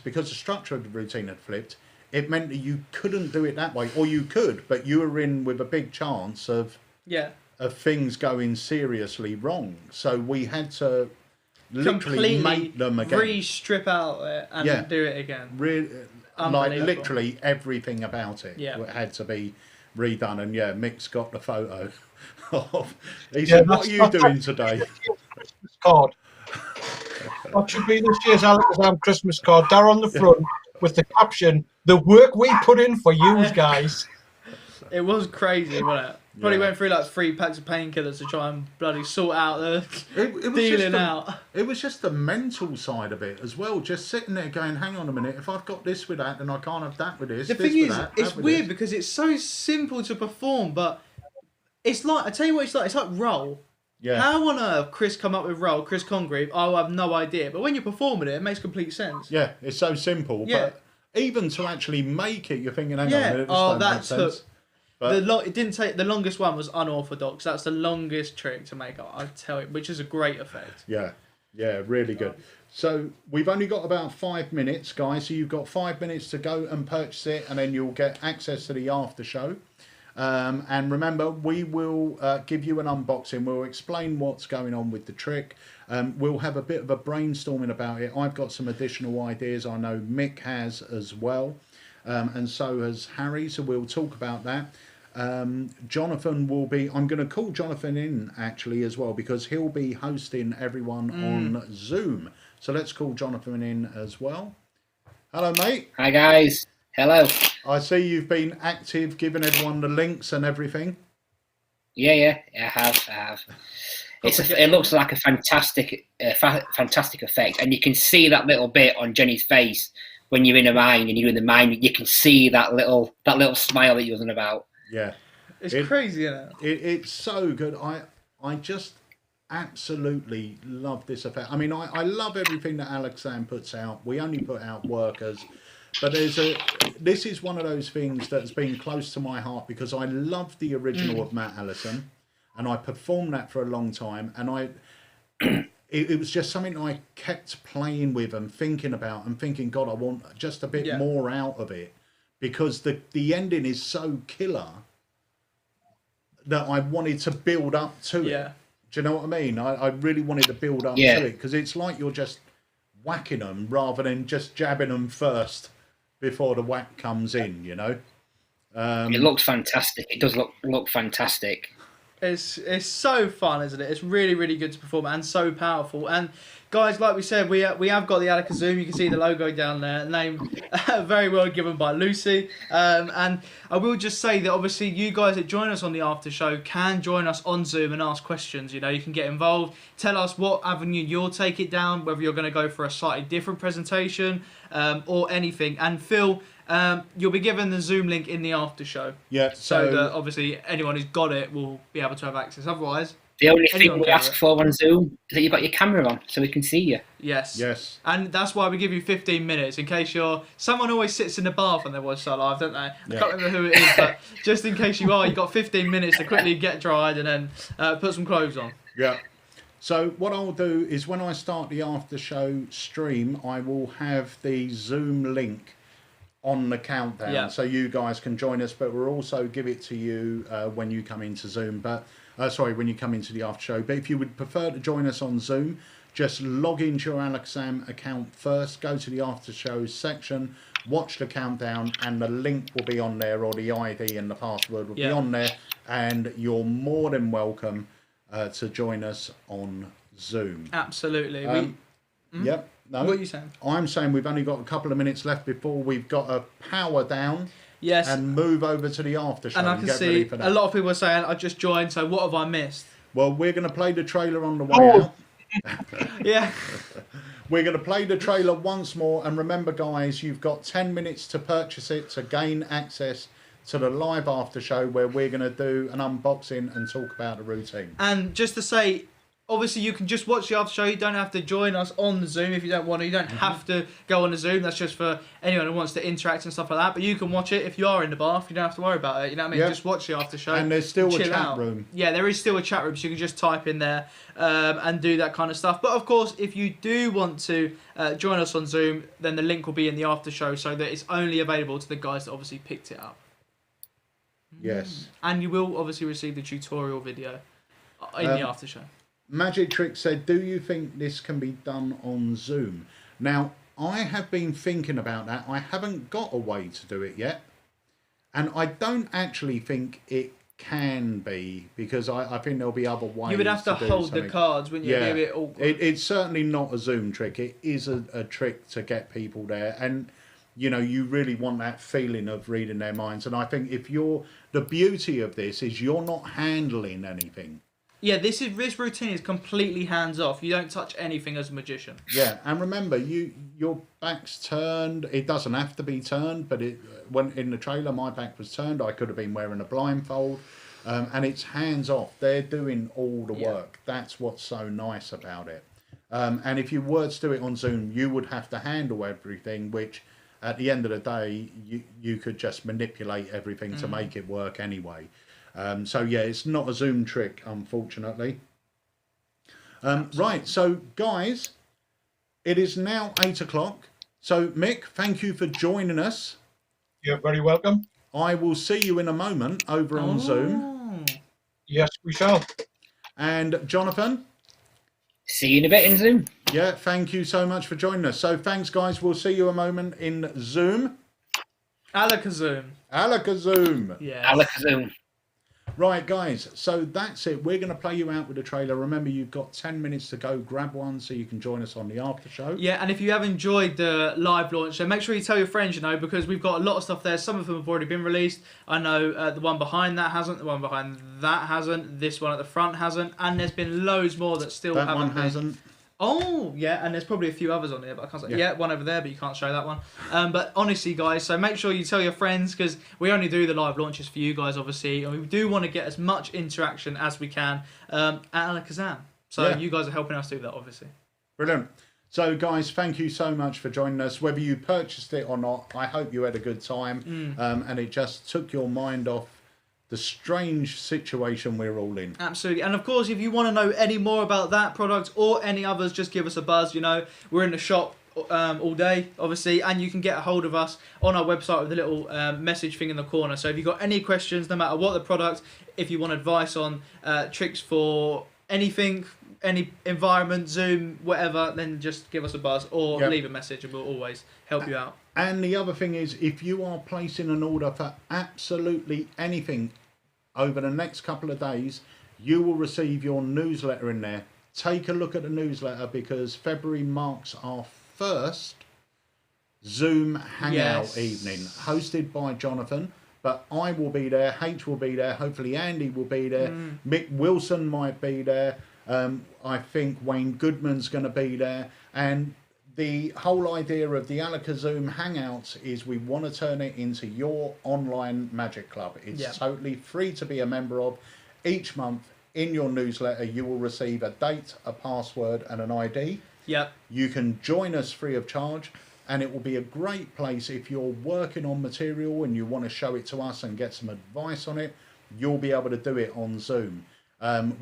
because the structure of the routine had flipped, it meant that you couldn't do it that way. Or you could, but you were in with a big chance of things going seriously wrong. So we had to literally make them again. Re-strip out it and do it again. Literally everything about it had to be redone. And Mick's got the photo. He said, "What are you doing today?" Christmas card. What should be this year's Alakazam Christmas card? There on the front with the caption, "The work we put in for you guys." It was crazy, wasn't it? Probably went through like 3 packs of painkillers to try and bloody sort out the dealing out. It was just the mental side of it as well. Just sitting there going, "Hang on a minute, if I've got this with that, then I can't have that with this." The thing is, it's weird because it's so simple to perform, but it's like, I tell you what, it's like roll. Yeah. How on earth Chris come up with roll, Chris Congreve? I have no idea. But when you're performing it makes complete sense. Yeah, it's so simple. Yeah. But even to actually make it, you're thinking, hang on a minute, this don't make sense. But it didn't take. The longest one was unorthodox. That's the longest trick to make. I tell you, which is a great effect. Yeah, really good. So we've only got about 5 minutes, guys. So you've got 5 minutes to go and purchase it, and then you'll get access to the after show. And remember, we will give you an unboxing. We'll explain what's going on with the trick. We'll have a bit of a brainstorming about it. I've got some additional ideas. I know Mick has as well. And so has Harry. So we'll talk about that. Jonathan will be... I'm going to call Jonathan in, actually, as well, because he'll be hosting everyone on Zoom. So let's call Jonathan in as well. Hello, mate. Hi, guys. Hello. I see you've been active, giving everyone the links and everything. Yeah, I have. It looks like a fantastic effect, and you can see that little bit on Jenny's face when you're in a mine and you're in the mine. You can see that little smile that you wasn't about. Yeah, it's crazy, isn't it? It's so good. I just absolutely love this effect. I mean, I love everything that Alakazam puts out. We only put out workers. But this is one of those things that's been close to my heart because I love the original of Matt Allison, and I performed that for a long time, and it was just something I kept playing with and thinking about and thinking, God, I want just a bit more out of it. because the ending is so killer that I wanted to build up to it. Do you know what I mean? I really wanted to build up to it, because it's like you're just whacking them rather than just jabbing them first before the whack comes in, you know. It looks fantastic. It does look fantastic. It's so fun, isn't it? It's really, really good to perform and so powerful. And guys, like we said, we have got the Alakazam. You can see the logo down there. Name very well given by Lucy. And I will just say that obviously you guys that join us on the after show can join us on Zoom and ask questions. You know, you can get involved. Tell us what avenue you'll take it down, whether you're going to go for a slightly different presentation or anything. And Phil, you'll be given the Zoom link in the after show. Yeah. So that obviously anyone who's got it will be able to have access. Otherwise, the only thing we ask for on Zoom is that you've got your camera on so we can see you. Yes. Yes. And that's why we give you 15 minutes in case you're... Someone always sits in the bath when they watch that live, don't they? I can't remember who it is, but just in case you are, you've got 15 minutes to quickly get dried and then put some clothes on. Yeah. So what I'll do is when I start the after show stream, I will have the Zoom link on the countdown, so you guys can join us, but we'll also give it to you when you come into Zoom, when you come into the after show. But if you would prefer to join us on Zoom, just log into your Alakazam account first, go to the after show section, watch the countdown, and the link will be on there, or the ID and the password will be on there, and you're more than welcome to join us on Zoom. Absolutely. Yep. No, what are you saying? I'm saying we've only got a couple of minutes left before we've got to power down. Yes. And move over to the after show. And I can see a lot of people are saying, I just joined, so what have I missed? Well, we're going to play the trailer on the way out. Yeah. We're going to play the trailer once more. And remember, guys, you've got 10 minutes to purchase it to gain access to the live after show where we're going to do an unboxing and talk about the routine. And just to say, obviously, you can just watch the after show. You don't have to join us on the Zoom if you don't want to. You don't have to go on the Zoom. That's just for anyone who wants to interact and stuff like that. But you can watch it if you are in the bath. You don't have to worry about it. You know what I mean? Just watch the after show. And there's still a chat room. Yeah, there is still a chat room, so you can just type in there and do that kind of stuff. But of course, if you do want to join us on Zoom, then the link will be in the after show, so that it's only available to the guys that obviously picked it up. Yes. And you will obviously receive the tutorial video in the after show. Magic Trick said, do you think this can be done on Zoom? Now, I have been thinking about that. I haven't got a way to do it yet. And I don't actually think it can be, because I think there'll be other ways. You would have to hold the cards, wouldn't you? Yeah. Be a bit awkward. It's certainly not a Zoom trick. It is a trick to get people there. And, you know, you really want that feeling of reading their minds. And I think the beauty of this is you're not handling anything. Yeah, this routine is completely hands off. You don't touch anything as a magician. Yeah, and remember, your back's turned. It doesn't have to be turned, but when in the trailer my back was turned, I could have been wearing a blindfold, and it's hands off. They're doing all the work. That's what's so nice about it. And if you were to do it on Zoom, you would have to handle everything, which at the end of the day, you could just manipulate everything to make it work anyway. So yeah, it's not a Zoom trick, unfortunately. Right, so guys, it is now 8 o'clock. So Mick, thank you for joining us. You're very welcome. I will see you in a moment over on Zoom. Yes, we shall. And Jonathan? See you in a bit in Zoom. Yeah, thank you so much for joining us. So thanks, guys. We'll see you a moment in Zoom. Alakazam. Alakazam. Yeah. Alakazam. Right, guys, so that's it. We're going to play you out with the trailer. Remember, you've got 10 minutes to go grab one so you can join us on the after show. Yeah, and if you have enjoyed the live launch, then make sure you tell your friends, you know, because we've got a lot of stuff there. Some of them have already been released. I know the one behind that hasn't, the one behind that hasn't, this one at the front hasn't, and there's been loads more that still haven't. That one hasn't. Oh, yeah, and there's probably a few others on there, but I can't say. Yeah, one over there, but you can't show that one. But honestly, guys, so make sure you tell your friends, because we only do the live launches for you guys, obviously, and we do want to get as much interaction as we can at Alakazam. So you guys are helping us do that, obviously. Brilliant. So, guys, thank you so much for joining us. Whether you purchased it or not, I hope you had a good time, and it just took your mind off the strange situation we're all in. Absolutely. And of course, if you want to know any more about that product or any others, just give us a buzz. You know, we're in the shop all day, obviously, and you can get a hold of us on our website with a little message thing in the corner. So if you've got any questions, no matter what the product, if you want advice on tricks for anything, any environment, Zoom, whatever, then just give us a buzz or leave a message and we'll always help you out. And the other thing is, if you are placing an order for absolutely anything over the next couple of days, you will receive your newsletter in there. Take a look at the newsletter because February marks our first Zoom Hangout evening hosted by Jonathan. But I will be there, H will be there, hopefully Andy will be there, Mick Wilson might be there, I think Wayne Goodman's going to be there. And the whole idea of the Alakazam Hangouts is we want to turn it into your online magic club. It's totally free to be a member of. Each month in your newsletter you will receive a date, a password and an ID. You can join us free of charge. And it will be a great place if you're working on material and you want to show it to us and get some advice on it. You'll be able to do it on Zoom.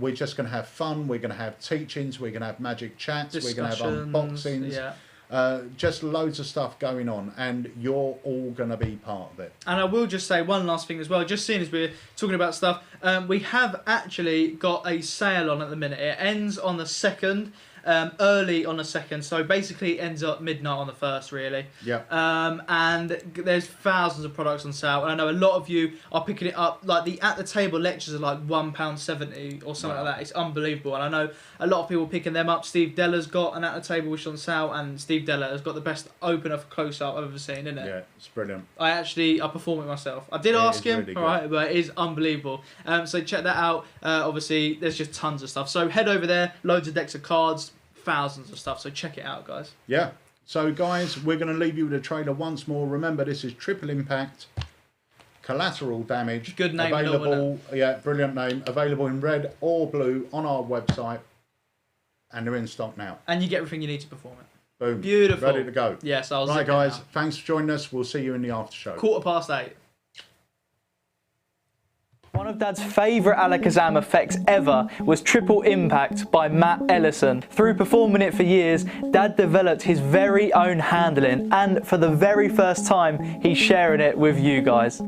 We're just going to have fun. We're going to have teachings. We're going to have magic chats. We're going to have unboxings. Just loads of stuff going on. And you're all going to be part of it. And I will just say one last thing as well. Just seeing as we're talking about stuff, we have actually got a sale on at the minute. It ends on the 2nd. Early on the 2nd, so basically it ends up midnight on the 1st, really. And there's thousands of products on sale, and I know a lot of you are picking it up. Like the at the table lectures are like £1.70 or something like that. It's unbelievable, and I know a lot of people picking them up. Steve Della's got an at the table which is on sale, and Steve Della has got the best opener for close up I've ever seen, isn't it? Yeah, it's brilliant. I perform it myself. I did ask him, really alright, but it is unbelievable. So check that out. Obviously, there's just tons of stuff. So head over there, loads of decks of cards. Thousands of stuff, so check it out, guys. So guys, we're going to leave you with a trailer once more. Remember, this is Triple Impact Collateral Damage. Good name. Available, brilliant name. Available in red or blue on our website, and they're in stock now. And you get everything you need to perform it. Boom. Beautiful. Ready to go. Yes, I'll right, guys. Thanks for joining us. We'll see you in the after show. 8:15. One of Dad's favourite Alakazam effects ever was Triple Impact by Matt Ellison. Through performing it for years, Dad developed his very own handling, and for the very first time, he's sharing it with you guys.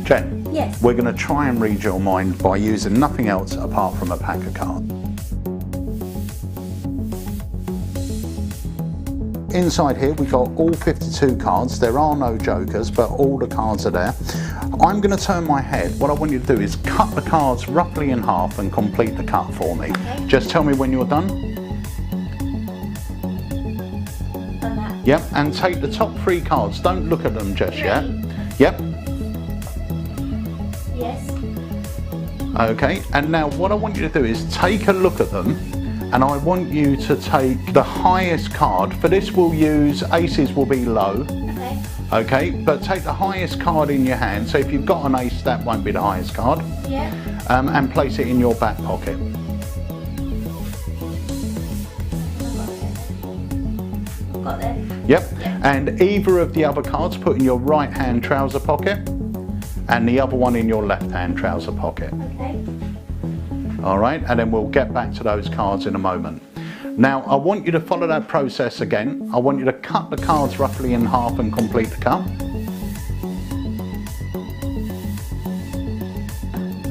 Jen, yes. We're going to try and read your mind by using nothing else apart from a pack of cards. Inside here we've got all 52 cards. There are no jokers, but all the cards are there. I'm going to turn my head. What I want you to do is cut the cards roughly in half and complete the cut for me. Okay. Just tell me when you're done. Done that. Yep, and take the top 3 cards. Don't look at them just yet. Yep. Yes. Okay, and now what I want you to do is take a look at them. And I want you to take the highest card. For this we'll use aces will be low. Okay. Okay, but take the highest card in your hand. So if you've got an ace, that won't be the highest card. Yeah. And place it in your back pocket. Got it. Yep. And either of the other cards put in your right hand trouser pocket and the other one in your left hand trouser pocket. Okay. All right, and then we'll get back to those cards in a moment. Now, I want you to follow that process again. I want you to cut the cards roughly in half and complete the cut.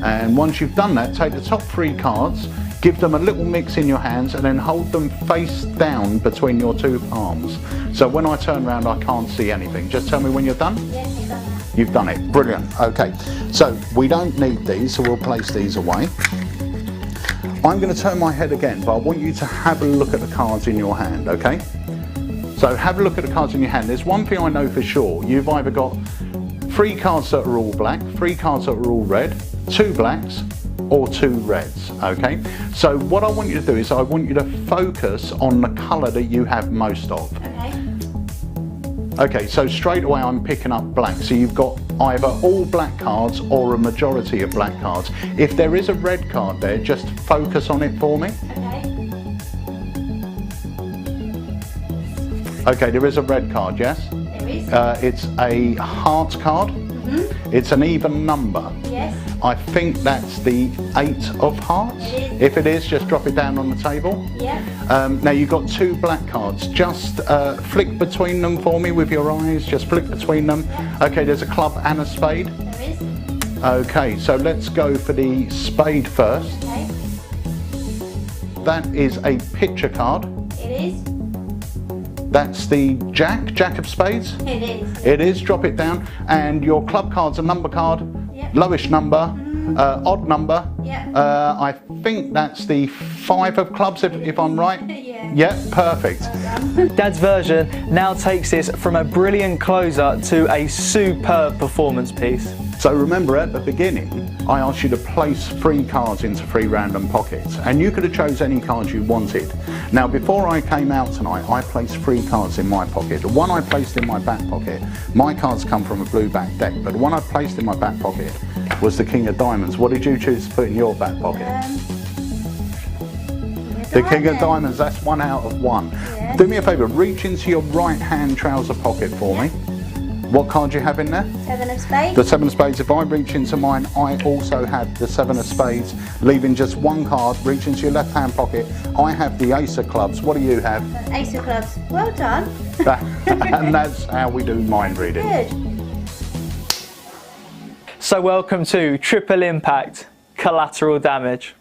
And once you've done that, take the top 3 cards, give them a little mix in your hands, and then hold them face down between your 2 palms. So when I turn around, I can't see anything. Just tell me when you're done. Yes, you've done that. You've done it. Brilliant. Okay, so we don't need these, so we'll place these away. I'm going to turn my head again, but I want you to have a look at the cards in your hand, okay? So have a look at the cards in your hand. There's one thing I know for sure. You've either got 3 cards that are all black, 3 cards that are all red, 2 blacks, or 2 reds, okay? So what I want you to do is I want you to focus on the colour that you have most of. Okay. Okay, so straight away I'm picking up black. So you've got either all black cards or a majority of black cards. If there is a red card there, just focus on it for me. Okay. Okay, there is a red card, yes? There is. It's a heart card. It's an even number. Yes. I think that's the 8 of hearts. It is. If it is, just drop it down on the table. Yeah. Now you've got 2 black cards. Just flick between them for me with your eyes. Just flick between them. Yeah. Okay, there's a club and a spade. There is. Okay, so let's go for the spade first. Okay. That is a picture card. It is. That's the jack of spades. It is. It is, drop it down. And your club card's a number card. Yep. Lowish number, odd number. Yep. I think that's the 5 of clubs, if I'm right. Yeah. Yeah, perfect. Dad's version now takes this from a brilliant closer to a superb performance piece. So remember, at the beginning, I asked you to place 3 cards into 3 random pockets, and you could have chose any cards you wanted. Now, before I came out tonight, I placed 3 cards in my pocket. The one I placed in my back pocket, my cards come from a blue back deck, but the one I placed in my back pocket was the King of Diamonds. What did you choose to put in your back pocket? The King of Diamonds, that's 1 out of 1. Yeah. Do me a favour, reach into your right hand trouser pocket for me. What card do you have in there? 7 of spades. The 7 of spades. If I reach into mine, I also have the 7 of spades, leaving just 1 card. Reach into your left hand pocket. I have the ace of clubs. What do you have? Ace of clubs. Well done. And that's how we do mind reading. Good. So welcome to Triple Impact Collateral Damage.